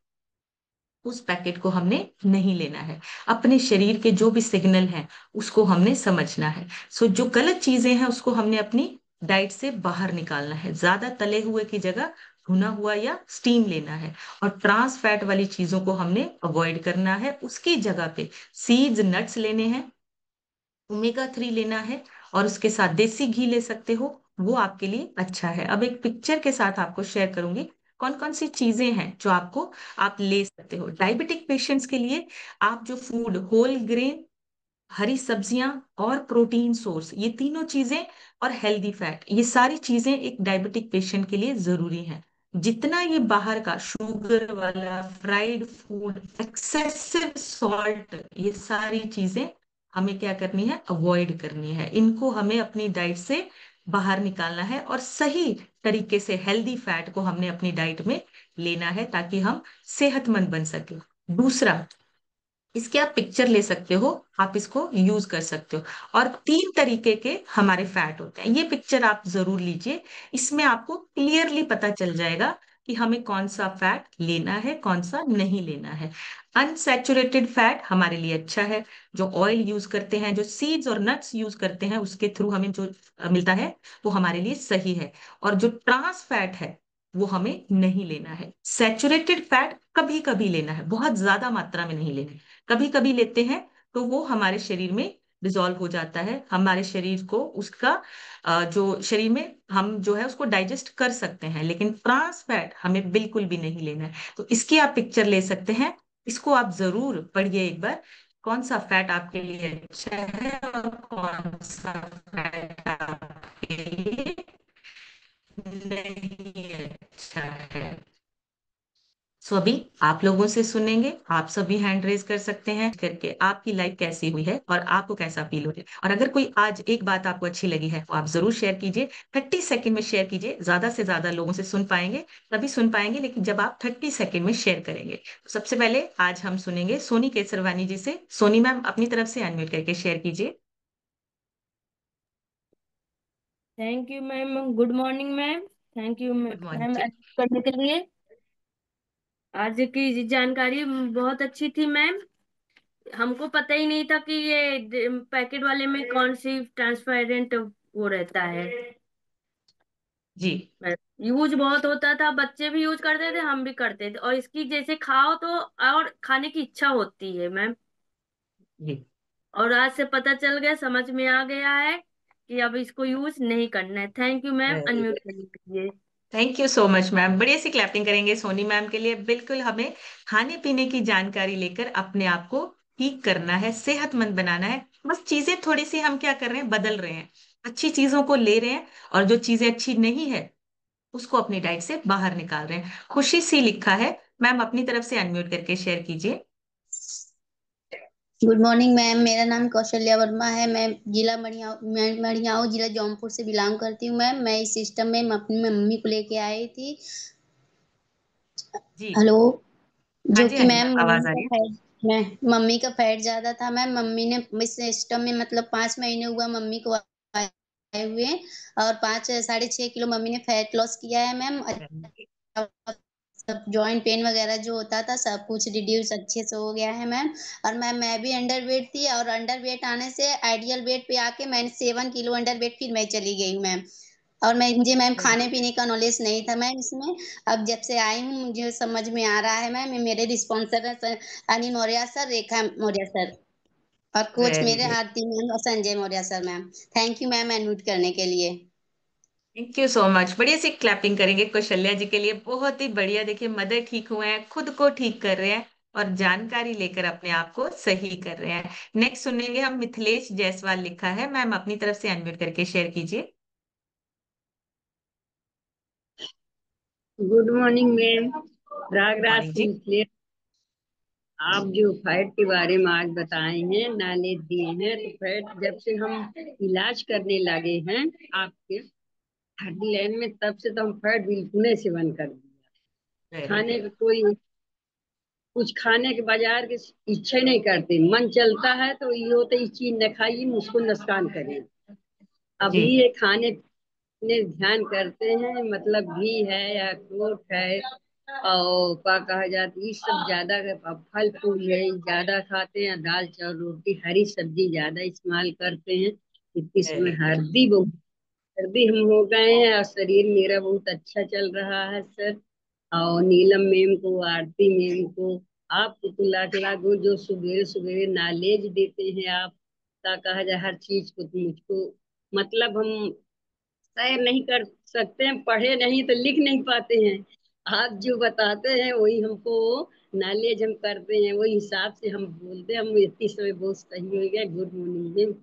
उस पैकेट को हमने नहीं लेना है। अपने शरीर के जो भी सिग्नल हैं उसको हमने समझना है। सो जो गलत चीजें हैं उसको हमने अपनी डाइट से बाहर निकालना है। ज्यादा तले हुए की जगह भुना हुआ या स्टीम लेना है। और ट्रांस फैट वाली चीजों को हमने अवॉइड करना है। उसकी जगह पे सीड्स, नट्स लेने हैं, ओमेगा 3 लेना है, और उसके साथ देसी घी ले सकते हो। वो आपके लिए अच्छा है। अब एक पिक्चर के साथ आपको शेयर करूंगी कौन कौन सी चीजें हैं जो आपको आप ले सकते हो। डायबिटिक पेशेंट्स के लिए आप जो फूड, होल ग्रेन, हरी सब्जियां और प्रोटीन सोर्स, ये तीनों चीजें, और हेल्दी फैट, ये सारी चीजें एक डायबिटिक पेशेंट के लिए जरूरी हैं। जितना ये बाहर का शुगर वाला फ्राइड फूड, एक्सेसिव सॉल्ट, ये सारी चीजें हमें क्या करनी है, अवॉइड करनी है। इनको हमें अपनी डाइट से बाहर निकालना है, और सही तरीके से हेल्दी फैट को हमने अपनी डाइट में लेना है ताकि हम सेहतमंद बन सके। दूसरा, इसके आप पिक्चर ले सकते हो, आप इसको यूज कर सकते हो। और तीन तरीके के हमारे फैट होते हैं, ये पिक्चर आप जरूर लीजिए। इसमें आपको क्लियरली पता चल जाएगा कि हमें कौन सा फैट लेना है, कौन सा नहीं लेना है। अनसैचुरेटेड फैट हमारे लिए अच्छा है। जो ऑयल यूज करते हैं, जो सीड्स और नट्स यूज करते हैं, उसके थ्रू हमें जो मिलता है वो हमारे लिए सही है। और जो ट्रांस फैट है वो हमें नहीं लेना है। सैचुरेटेड फैट कभी कभी लेना है, बहुत ज्यादा मात्रा में नहीं लेना है। कभी कभी लेते हैं तो वो हमारे शरीर में डिसॉल्व हो जाता है, हमारे शरीर को उसका जो शरीर में हम जो है उसको डाइजेस्ट कर सकते हैं। लेकिन ट्रांस फैट हमें बिल्कुल भी नहीं लेना है। तो इसकी आप पिक्चर ले सकते हैं। इसको आप जरूर पढ़िए एक बार, कौन सा फैट आपके लिए अच्छा है और कौन सा फैट आपके लिए नहीं अच्छा है। सो अभी आप लोगों से सुनेंगे। आप सभी हैंड रेज कर सकते हैं करके आपकी लाइफ कैसी हुई है और आपको कैसा फील हो रहा है। और अगर कोई आज एक बात आपको अच्छी लगी है तो आप जरूर शेयर कीजिए। 30 सेकंड में शेयर कीजिए, ज्यादा से ज्यादा लोगों से सुन पाएंगे, तभी सुन पाएंगे, लेकिन जब आप 30 सेकंड में शेयर करेंगे। तो सबसे पहले आज हम सुनेंगे सोनी केसरवानी जी से। सोनी मैम, अपनी तरफ से अनम्यूट करके शेयर कीजिए। Thank you ma'am. Good morning ma'am. Thank you good morning ma'am ji. करने के लिए। आज की जानकारी बहुत अच्छी थी मैम। हमको पता ही नहीं था कि ये पैकेट वाले में कौन सी ट्रांसपेरेंट वो रहता है। जी। यूज बहुत होता था, बच्चे भी यूज करते थे, हम भी करते थे, और इसकी जैसे खाओ तो और खाने की इच्छा होती है मैम। जी। और आज से पता चल गया, समझ में आ गया है कि अब इसको यूज नहीं करना है। Thank you ma'am very unmute good. करने के लिए। Thank you so much ma'am. बढ़िया सी क्लैपिंग करेंगे सोनी मैम के लिए। बिल्कुल हमें खाने पीने की जानकारी लेकर अपने आप को ठीक करना है, सेहतमंद बनाना है। बस चीजें थोड़ी सी हम क्या कर रहे हैं, बदल रहे हैं, अच्छी चीजों को ले रहे हैं, और जो चीजें अच्छी नहीं है उसको अपनी डाइट से बाहर निकाल रहे हैं। खुशी सी लिखा है। मैम अपनी तरफ से अनम्यूट करके शेयर कीजिए। गुड मॉर्निंग मैम, मेरा नाम कौशल्या वर्मा है। मैं मढ़ियाऊ जिला जौनपुर से बिलोंग करती हूँ मैम। मैं इस सिस्टम में अपनी मम्मी को लेके आई थी। जी। हेलो। हाँ जो जी, कि हाँ जी मैम मैम, आवाज आ रही है। मम्मी का फैट ज्यादा था मैम। मम्मी ने इस सिस्टम में मतलब 5 महीने हुआ मम्मी को आए हुए, और 5 साढ़े 6 किलो मम्मी ने फैट लॉस किया है मैम। सब जॉइंट पेन वगैरह जो होता था सब कुछ रिड्यूस अच्छे से हो गया है मैम। और मैं भी अंडर वेट थी, और अंडर वेट आने से आइडियल वेट पे आके मैंने 7 किलो अंडर वेट फिर मैं चली गई हूँ मैम। और मुझे मैम वेरी खाने गुड। पीने का नॉलेज नहीं था मैम इसमें। अब जब से आई हूँ मुझे समझ में आ रहा है मैम। मेरे रिस्पॉन्सर है सर अनिल मौर्य सर, रेखा मौर्य सर, और कोच वेरी मेरे गुड। आरती मैम और Sanjay Maurya sir ma'am. Thank you ma'am unmute करने के लिए। Thank you so much. बढ़िया सी क्लैपिंग करेंगे कौशल्या जी के लिए। बहुत ही बढ़िया। देखिए, मदर ठीक हुए हैं, खुद को ठीक कर रहे हैं, और जानकारी लेकर अपने आप को सही कर रहे हैं। नेक्स्ट सुनेंगे हम मिथिलेश जायसवाल लिखा है। मैम अपनी तरफ से अनम्यूट करके शेयर कीजिए। Good morning ma'am. गुड राग राग मॉर्निंग से जी। मिथिलेश। आप जो फैट के बारे में आज बताए हैं, नॉलेज दिए हैं, तो फैट जब से हम इलाज करने लगे हैं आपके हड्डी लाइन में, तब से तो हम फैट बिल्कुल ही सेवन कर दिया। वेरी खाने गुड। का कोई कुछ खाने के बाजार की इच्छा ही नहीं करते, मन चलता है तो ये होता है, इस चीज न खाइए मुझको नुकसान करे। अभी जी। ये खाने में ध्यान करते हैं, मतलब घी है या अखरोट है और क्या कहा जाता है, ये सब ज्यादा फल फूल है ज्यादा खाते हैं, दाल चावल रोटी हरी सब्जी ज्यादा इस्तेमाल करते हैं। इसमें वेरी गुड। हल्दी हम हो गए हैं और शरीर मेरा बहुत अच्छा चल रहा है सर। और नीलम मैम को, आरती मैम को, आपको तो लाख लाख हो, जो सुबह सुबह नॉलेज देते हैं आप, क्या कहा जाए, हर चीज को तो मुझको, मतलब हम शायद नहीं कर सकते हैं, पढ़े नहीं तो लिख नहीं पाते हैं। आप जो बताते हैं वही हमको नॉलेज हम करते हैं, वही हिसाब से हम बोलते हैं। हम इतनी समय बहुत सही हो गया। Good morning ma'am.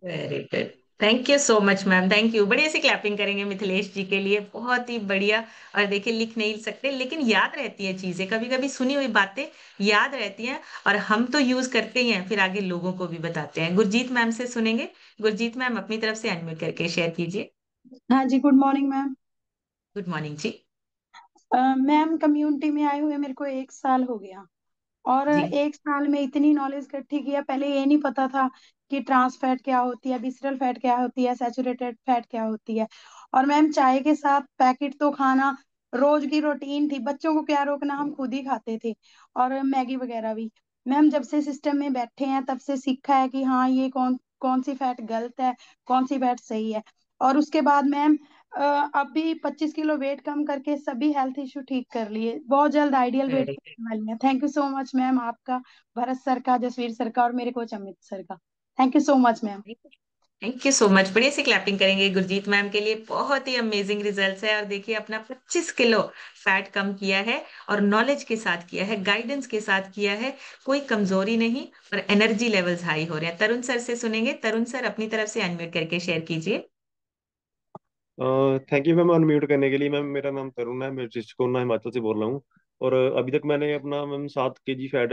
Very good. Thank you so much ma'am, thank you. बढ़िया से क्लैपिंग करेंगे मिथिलेश जी के लिए, बहुत ही बढ़िया। और देखिए, लिख नहीं सकते लेकिन याद रहती है चीजें, कभी कभी सुनी हुई बातें याद रहती हैं, और हम तो यूज करते ही हैं, फिर आगे लोगों को भी बताते हैं। गुरजीत मैम से सुनेंगे। गुरजीत मैम, अपनी तरफ से अनम्यूट करके शेयर कीजिए। हाँ जी, good morning ma'am. Good morning ji. Ma'am, community में आए हुए मेरे को 1 साल हो गया, और जी। 1 साल में इतनी नॉलेज इकट्ठी किया। पहले ये नहीं पता था कि ट्रांस फैट क्या होती है, विसरल फैट क्या होती है, सैचुरेटेड फैट क्या होती है। और मैम, चाय के साथ पैकेट तो खाना रोज की रूटीन थी। बच्चों को क्या रोकना, हम खुद ही खाते थे, और मैगी वगैरह भी। मैम, जब से सिस्टम में बैठे हैं तब से सीखा है कि हाँ, ये कौन कौन सी फैट गलत है, कौन सी फैट सही है। और उसके बाद मैम, अभी 25 किलो वेट कम करके सभी हेल्थ इश्यू ठीक कर लिए। बहुत जल्द आइडियल वेट वेरी वाली है। Thank you so much ma'am, आपका, भरत सर का, जसवीर सर का, और मेरे कोच अमित सर का। Thank you so much ma'am. Good. Thank you so much. बढ़िया से क्लैपिंग करेंगे गुरजीत मैम के लिए, बहुत ही अमेजिंग रिजल्ट्स है। और देखिए, अपना 25 किलो फैट कम किया है, और नॉलेज के साथ किया है, गाइडेंस के साथ किया है, कोई कमजोरी नहीं, और एनर्जी लेवल्स हाई हो रहे हैं। तरुण सर से सुनेंगे। तरुण सर, अपनी तरफ से अनम्यूट करके शेयर कीजिए। थैंक यू मैम अनम्यूट करने के लिए। मैम, मेरा नाम तरुण है, मैं ऋषिकोना हिमाचल से बोल रहा हूँ। और अभी तक मैंने अपना मैम 7 kg फैट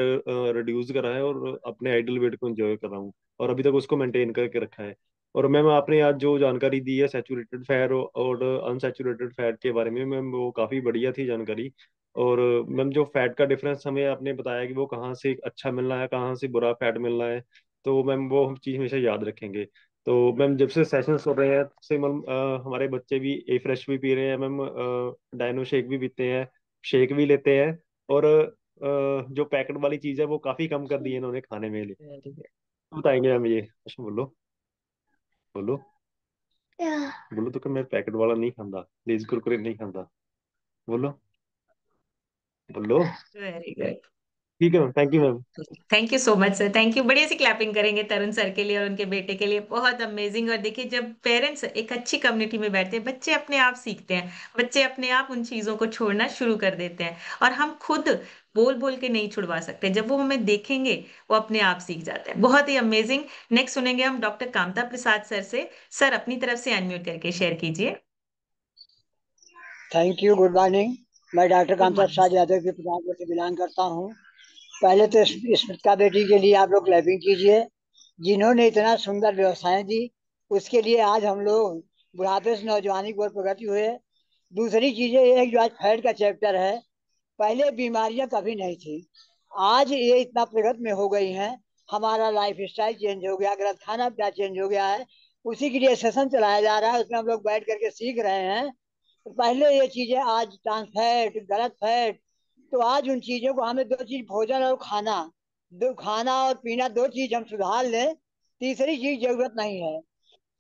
रिड्यूस करा है, और अपने आइडल वेट को एंजॉय कर रहा हूँ, और अभी तक उसको मेंटेन करके रखा है। और मैम, आपने आज जो जानकारी दी है सैचुरेटेड फैट और अनसैचुरेटेड फैट के बारे में, मैम वो काफ़ी बढ़िया थी जानकारी। और मैम, जो फैट का डिफरेंस हमें आपने बताया कि वो कहाँ से अच्छा मिल रहा है, कहाँ से बुरा फैट मिल रहा है, तो मैम वो हम चीज़ हमेशा याद रखेंगे। तो मैम, जब से सेशंस हो रहे हैं तब से मैम हमारे बच्चे भी ए फ्रेश भी पी रहे हैं मैम, डायनो शेक भी पीते हैं, शेक भी लेते हैं। और जो पैकेट वाली चीज़ है वो काफ़ी कम कर दी है इन्होंने खाने में। Very good. बताएंगे मैम ये? अच्छा, बोलो बोलो बोलो तो कि मैं पैकेट वाला नहीं खाता, लेज कुरकुरे नहीं खाता। बोलो बोलो। Very good. ठीक है ma'am, thank you ma'am. Thank you so much sir, thank you. बढ़िया सी क्लैपिंग करेंगे तरुण सर के लिए और उनके बेटे के लिए, बहुत अमेजिंग। और देखिए, जब पेरेंट्स एक अच्छी कम्युनिटी में बैठते हैं, बच्चे अपने आप सीखते हैं, बच्चे अपने आप उन चीजों को छोड़ना शुरू कर देते हैं। और हम खुद बोल बोल के नहीं छुड़वा सकते, जब वो हमें देखेंगे वो अपने आप सीख जाते हैं। बहुत ही अमेजिंग। नेक्स्ट सुनेंगे हम डॉक्टर कामता प्रसाद सर से। सर, अपनी तरफ से अनम्यूट करके शेयर कीजिए। Thank you, good morning. मैं डॉक्टर गुड कामता मॉर्निंग प्रसाद सर। यादव की प्रधानपुर से बिलोंग करता हूँ। पहले तो स्मृतिका बेटी के लिए आप लोग क्लैपिंग कीजिए, जिन्होंने इतना सुंदर व्यवसाय दी, उसके लिए आज हम लोग बुढ़ापे से नौजवानी की ओर प्रगति हुए। दूसरी चीजें ये है कि जो आज फैट का चैप्टर है, पहले बीमारियां कभी नहीं थी, आज ये इतना प्रगति में हो गई हैं। हमारा लाइफ स्टाइल चेंज हो गया, गलत खाना पीना चेंज हो गया है, उसी के लिए सेशन चलाया जा रहा है, उसमें हम लोग बैठ करके सीख रहे हैं। तो पहले ये चीजें, आज ट्रांस फैट, गलत फैट, तो आज उन चीजों को, हमें दो चीज, भोजन और खाना, दो खाना और पीना, दो चीज हम सुधार लें, तीसरी चीज जरूरत नहीं है।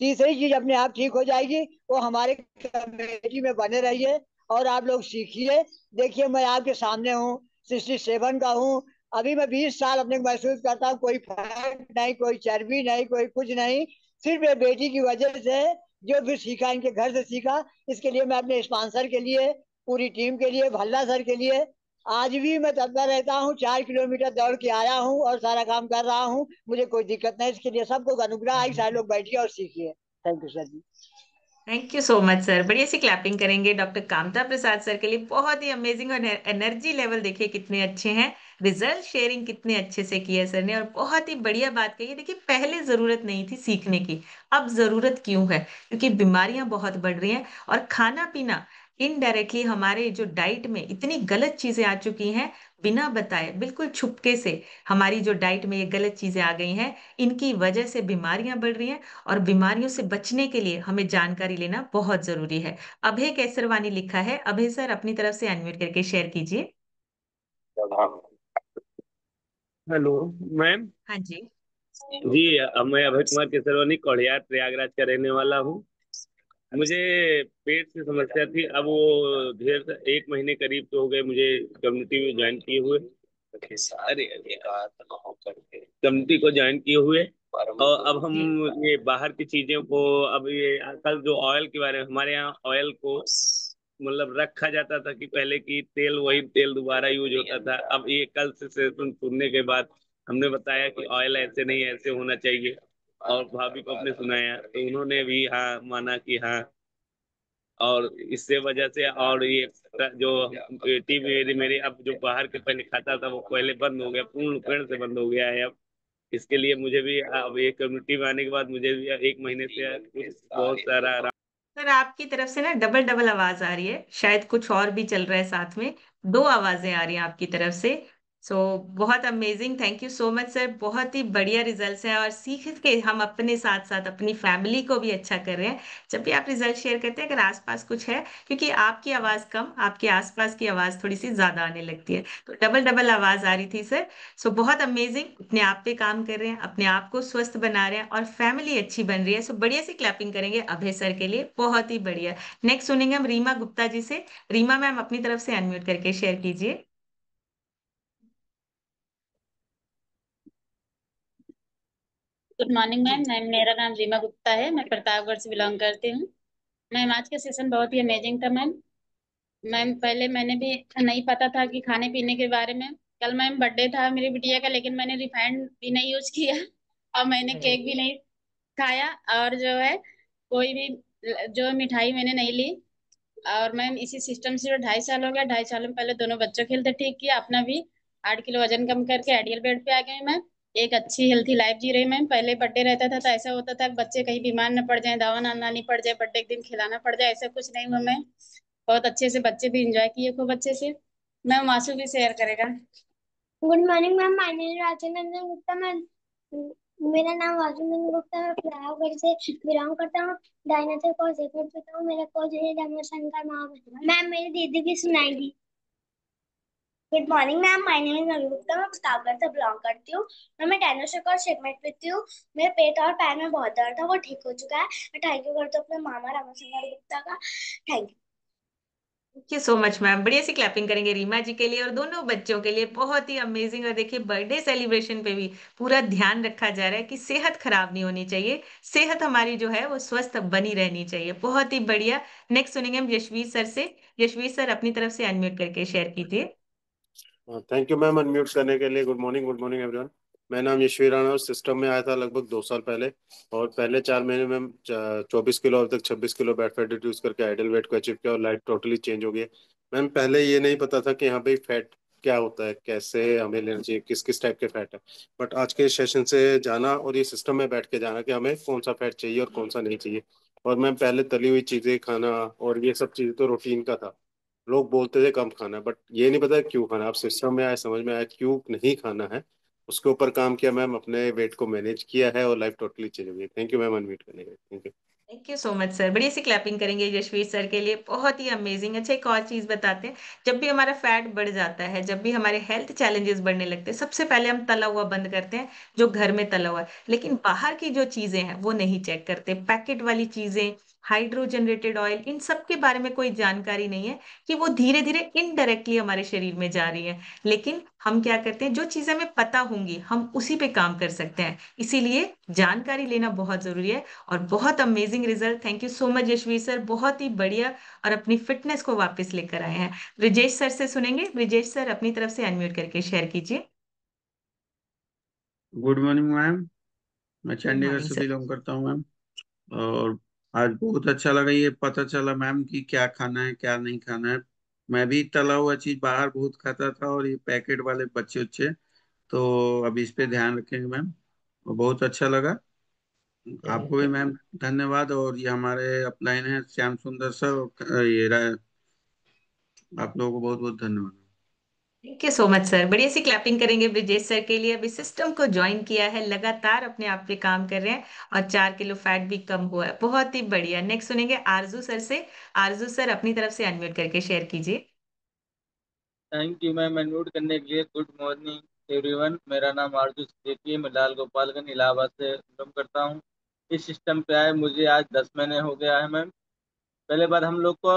तीसरी चीज अपने आप ठीक हो जाएगी। वो हमारे कमेटी में बने रहिए और आप लोग सीखिए। देखिए, मैं आपके सामने हूँ, 67 का हूँ। अभी मैं 20 साल अपने को महसूस करता हूँ, कोई फैट नहीं, कोई चर्बी नहीं, कोई कुछ नहीं। सिर्फ ये बेटी की वजह से, जो भी सीखा इनके घर से सीखा। इसके लिए मैं अपने स्पॉन्सर के लिए, पूरी टीम के लिए, भल्ला सर के लिए, आज भी मैं तत्पर रहता हूँ। 4 किलोमीटर दौड़ के आया हूँ और सारा काम कर रहा हूँ, मुझे कोई दिक्कत नहीं। इसके लिए सबको अनुग्रह है, सारे लोग बैठिए और सीखिए। Thank you sir ji. Thank you so much sir. बढ़िया सी क्लैपिंग करेंगे डॉक्टर कामता प्रसाद सर के लिए। बहुत ही अमेजिंग, और एनर्जी लेवल देखिए कितने अच्छे हैं। रिजल्ट शेयरिंग कितने अच्छे से किया सर ने, और बहुत ही बढ़िया बात कही है। देखिए पहले जरूरत नहीं थी सीखने की, अब जरूरत क्यों है? क्योंकि बीमारियां बहुत बढ़ रही हैं, और खाना पीना इनडायरेक्टली हमारे जो डाइट में इतनी गलत चीजें आ चुकी हैं, बिना बताए बिल्कुल छुपके से हमारी जो डाइट में ये गलत चीजें आ गई हैं, इनकी वजह से बीमारियां बढ़ रही हैं। और बीमारियों से बचने के लिए हमें जानकारी लेना बहुत जरूरी है। अभय केसरवानी लिखा है। अभय सर अपनी तरफ से अनम्यूट करके शेयर कीजिए। Hello ma'am. हाँ जी। जी, मैं अभय कुमार केसरवानी कौड़ियार प्रयागराज का रहने वाला हूँ। मुझे पेट से समस्या थी। अब वो ढेर 1 महीने करीब तो हो गए मुझे कम्युनिटी में ज्वाइन किए हुए। सारे कम्युनिटी को ज्वाइन किए हुए। और अब हम जी। ये बाहर की चीजों को, अब ये कल जो ऑयल के बारे में, हमारे यहाँ ऑयल को मतलब रखा जाता था कि पहले की तेल वही तेल दोबारा यूज होता था। अब ये कल से सुनने के बाद हमने बताया कि ऑयल ऐसे नहीं, ऐसे होना चाहिए। और भाभी को अपने सुनाया तो उन्होंने भी हाँ माना कि हाँ। और इससे वजह से, और ये जो टीवी मेरी मेरी अब जो बाहर के पहले खाता था वो पहले बंद हो गया, पूर्ण से बंद हो गया है अब। इसके लिए मुझे भी अब ये कम्युनिटी में आने के बाद मुझे भी 1 महीने से कुछ बहुत सारा आराम। सर आपकी तरफ से ना डबल डबल आवाज आ रही है, शायद कुछ और भी चल रहा है साथ में। दो आवाजें आ रही हैं आपकी तरफ से। सो बहुत amazing, thank you so much sir. बहुत ही बढ़िया रिजल्ट्स हैं, और सीख के हम अपने साथ साथ अपनी फैमिली को भी अच्छा कर रहे हैं। जब भी आप रिजल्ट शेयर करते हैं, अगर आसपास कुछ है, क्योंकि आपकी आवाज कम, आपके आसपास की आवाज थोड़ी सी ज्यादा आने लगती है, तो डबल डबल आवाज आ रही थी सर। सो बहुत अमेजिंग, अपने आप पे काम कर रहे हैं, अपने आप को स्वस्थ बना रहे हैं, और फैमिली अच्छी बन रही है। सो बढ़िया सी क्लैपिंग करेंगे अभय सर के लिए, बहुत ही बढ़िया। नेक्स्ट सुनेंगे हम रीमा गुप्ता जी से। रीमा मैम अपनी तरफ से अनम्यूट करके शेयर कीजिए। Good morning ma'am. जी। मेरा नाम रीमा गुप्ता है। मैं प्रतापगढ़ से बिलोंग करती हूँ। मैम आज का सेशन बहुत ही अमेजिंग था मैम। मैम पहले मैंने भी नहीं पता था कि खाने पीने के बारे में। कल मैम बर्थडे था मेरी बिटिया का, लेकिन मैंने रिफाइंड भी नहीं यूज किया और मैंने केक भी नहीं खाया, और जो है कोई भी जो मिठाई मैंने नहीं ली। और मैम इसी सिस्टम से 2.5 साल हो गया। 2.5 साल में पहले दोनों बच्चों के हेल्थ ठीक किया, अपना भी 8 किलो वजन कम करके आइडियल वेट पे आ गई मैम। एक अच्छी हेल्थी लाइफ जी रही मैम। पहले बर्थडे रहता था तो ऐसा होता था कि बच्चे कहीं बीमार न पड़ जाए, दवा ना लानी पड़ जाए, बर्थडे के दिन खिलाना पड़ जाए, ऐसा कुछ नहीं हुआ मैम। बहुत अच्छे से बच्चे भी इंजॉय किए खूब अच्छे से। मैम मासू भी शेयर करेगा। Good morning ma'am, my name is Rajnandan Gupta. मैं मेरा नाम राजनंदन गुप्ता है, प्रयागराज से बिलोंग करता हूँ। डायनासोर को सेकंड करता हूँ। मेरा कोच है रमाशंकर महापात्र। मैम मेरी दीदी भी सुनाएगी। Good morning ma'am, my name is Navi Gupta. मैं प्रतापगढ़ से बिलोंग करती हूँ। मैं डायनासोर का सेगमेंट पीती हूँ। मेरे पेट और पैर में बहुत दर्द था, वो ठीक हो चुका है। मैं थैंक यू करती हूँ अपने मामा रमाशंकर गुप्ता का। Thank you. Thank you so much ma'am. बढ़िया सी क्लैपिंग करेंगे रीमा जी के लिए और दोनों बच्चों के लिए, बहुत ही अमेजिंग। और देखिए बर्थडे सेलिब्रेशन पे भी पूरा ध्यान रखा जा रहा है कि सेहत खराब नहीं होनी चाहिए, सेहत हमारी जो है वो स्वस्थ बनी रहनी चाहिए। बहुत ही बढ़िया। नेक्स्ट सुनेंगे हम यशवीर सर से। यशवीर सर अपनी तरफ से अनम्यूट करके शेयर कीजिए। थैंक यू मैम अनम्यूट करने के लिए। Good morning everyone. मेरा नाम यशवीर राणा और सिस्टम में आया था लगभग 2 साल पहले। और पहले 4 महीने में 24 किलो, अब तक 26 किलो बैड फैट रिड्यूस करके आइडियल वेट को अचीव किया, और लाइफ टोटली चेंज हो गई है। मैम पहले ये नहीं पता था कि यहाँ पे फैट क्या होता है, कैसे हमें लेना चाहिए, किस किस टाइप के फैट है। बट आज के सेशन से जाना, और ये सिस्टम में बैठ के जाना कि हमें कौन सा फैट चाहिए और कौन सा नहीं चाहिए। और मैम पहले तली हुई चीजें खाना और ये सब चीजें तो रूटीन का था, लोग बोलते थे कम खाना, बट ये नहीं पता क्यों खाना। अब सिस्टम में आया, समझ में आया क्यों नहीं खाना है। उसके ऊपर काम किया मैम, अपने वेट को मैनेज किया है, और लाइफ टोटली चेंज हो गई। थैंक यू मैम अनम्यूट करने के लिए। Thank you. Thank you so much sir. बड़ी सी क्लैपिंग करेंगे यशवीर सर के लिए, बहुत ही अमेजिंग। अच्छा एक और चीज बताते हैं, जब भी हमारा फैट बढ़ जाता है, जब भी हमारे हेल्थ चैलेंजेस बढ़ने लगते हैं, सबसे पहले हम तला हुआ बंद करते हैं, जो घर में तला हुआ है। लेकिन बाहर की जो चीजें हैं वो नहीं चेक करते, पैकेट वाली चीजें, हाइड्रोजनरेटेड ऑयल, इन सब के बारे में कोई जानकारी नहीं है कि वो धीरे धीरे इनडायरेक्टली हमारे शरीर में जा रही है। लेकिन हम क्या करते हैं, जो चीजें हमें पता होंगी हम उसी पे काम कर सकते हैं। इसीलिए जानकारी लेना बहुत जरूरी है। और बहुत amazing result, thank you so much Yashveer sir, बहुत ही बढ़िया। और अपनी फिटनेस को वापस लेकर आए हैं। ब्रिजेश सर से सुनेंगे। ब्रिजेश सर अपनी तरफ से अनम्यूट करके शेयर कीजिए। Good morning ma'am. मैं गुड चंडीगढ़ मॉर्निंग से सर। बिलोंग करता हूँ मैम। और आज बहुत अच्छा लगा, ये पता चला मैम कि क्या खाना है क्या नहीं खाना है। मैं भी तला हुआ चीज बाहर बहुत खाता था, और ये पैकेट वाले बच्चे उच्चे, तो अब इस पे ध्यान रखेंगे मैम। और बहुत अच्छा लगा। चलिए, आपको भी मैम धन्यवाद। और ये हमारे अपलाइन है श्याम सुंदर सर, और आप लोगों को बहुत बहुत धन्यवाद। Thank you so much sir. बढ़िया सी क्लैपिंग करेंगे ब्रिजेश सर के लिए। अभी सिस्टम को ज्वाइन किया है, लगातार अपने आप पे काम कर रहे हैं और 4 किलो फैट भी कम हुआ है। बहुत ही बढ़िया। नेक्स्ट सुनेंगे आरजू सर से। आरजू सर अपनी तरफ से अनम्यूट करके शेयर कीजिए। थैंक यू मैम अनम्यूट करने के लिए। गुड मॉर्निंग एवरीवन, मेरा नाम आरजू सिद्दीकी है, मैं लाल गोपालगंज इलाहाबाद से बिलोंग करता हूँ। इस सिस्टम पे आए मुझे आज 10 महीने हो गया है मैम। पहले बार हम लोग को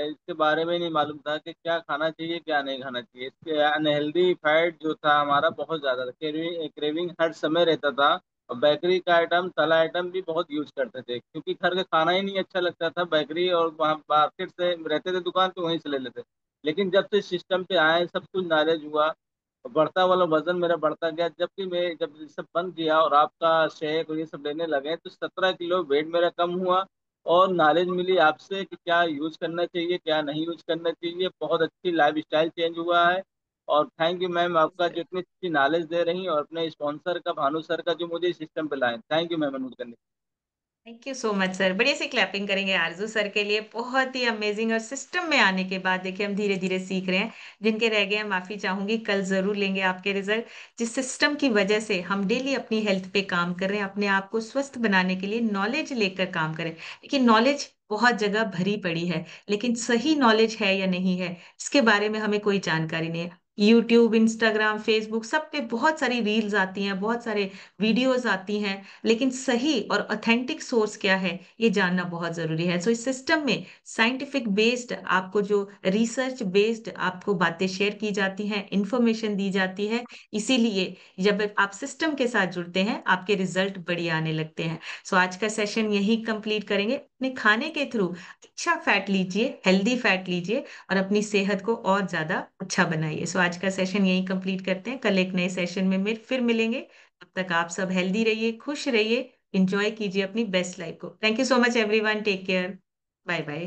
इसके बारे में नहीं मालूम था कि क्या खाना चाहिए क्या नहीं खाना चाहिए। इसके अनहेल्दी फैट जो था हमारा बहुत ज़्यादा था, क्रेविंग हर समय रहता था। और बेकरी का आइटम, तला आइटम भी बहुत यूज करते थे, क्योंकि घर का खाना ही नहीं अच्छा लगता था। बेकरी और वहाँ मार्केट से रहते थे दुकान पे, वहीं से ले लेते। लेकिन जब से सिस्टम पे आए सब कुछ नॉलेज हुआ, बढ़ता वाला वजन मेरा बढ़ता गया। जबकि मैं जब ये सब बंद किया और आपका शेक और ये सब लेने लगे तो 17 किलो वेट मेरा कम हुआ। और नॉलेज मिली आपसे कि क्या यूज करना चाहिए क्या नहीं यूज करना चाहिए। बहुत अच्छी लाइफ स्टाइल चेंज हुआ है। और थैंक यू मैम आपका जो इतनी अच्छी नॉलेज दे रही हैं, और अपने स्पॉन्सर का भानु सर का जो मुझे सिस्टम पे लाए। थैंक यू मैम अनम्यूट करने। Thank you so much sir. बढ़िया से क्लैपिंग करेंगे आरजू सर के लिए। बहुत ही अमेजिंग। और सिस्टम में आने के बाद देखिए हम धीरे धीरे सीख रहे हैं। जिनके रह गए हैं माफी चाहूंगी, कल जरूर लेंगे आपके रिजल्ट। जिस सिस्टम की वजह से हम डेली अपनी हेल्थ पे काम कर रहे हैं, अपने आप को स्वस्थ बनाने के लिए नॉलेज लेकर काम करें। देखिए नॉलेज बहुत जगह भरी पड़ी है, लेकिन सही नॉलेज है या नहीं है इसके बारे में हमें कोई जानकारी नहीं है। यूट्यूब, इंस्टाग्राम, फेसबुक सब पे बहुत सारी रील्स आती हैं, बहुत सारे वीडियोस आती हैं, लेकिन सही और ऑथेंटिक सोर्स क्या है ये जानना बहुत जरूरी है। सो इस सिस्टम में साइंटिफिक बेस्ड आपको जो रिसर्च बेस्ड आपको बातें शेयर की जाती हैं, इंफॉर्मेशन दी जाती है। इसीलिए जब आप सिस्टम के साथ जुड़ते हैं आपके रिजल्ट बढ़िया आने लगते हैं। सो आज का सेशन यही कंप्लीट करेंगे। अपने खाने के थ्रू अच्छा फैट लीजिए, हेल्दी फैट लीजिए और अपनी सेहत को और ज्यादा अच्छा बनाइए। सो आज का सेशन यही कंप्लीट करते हैं। कल एक नए सेशन में फिर मिलेंगे। तब तक आप सब हेल्दी रहिए, खुश रहिए, इंजॉय कीजिए अपनी बेस्ट लाइफ को। Thank you so much everyone. Take care. Bye bye.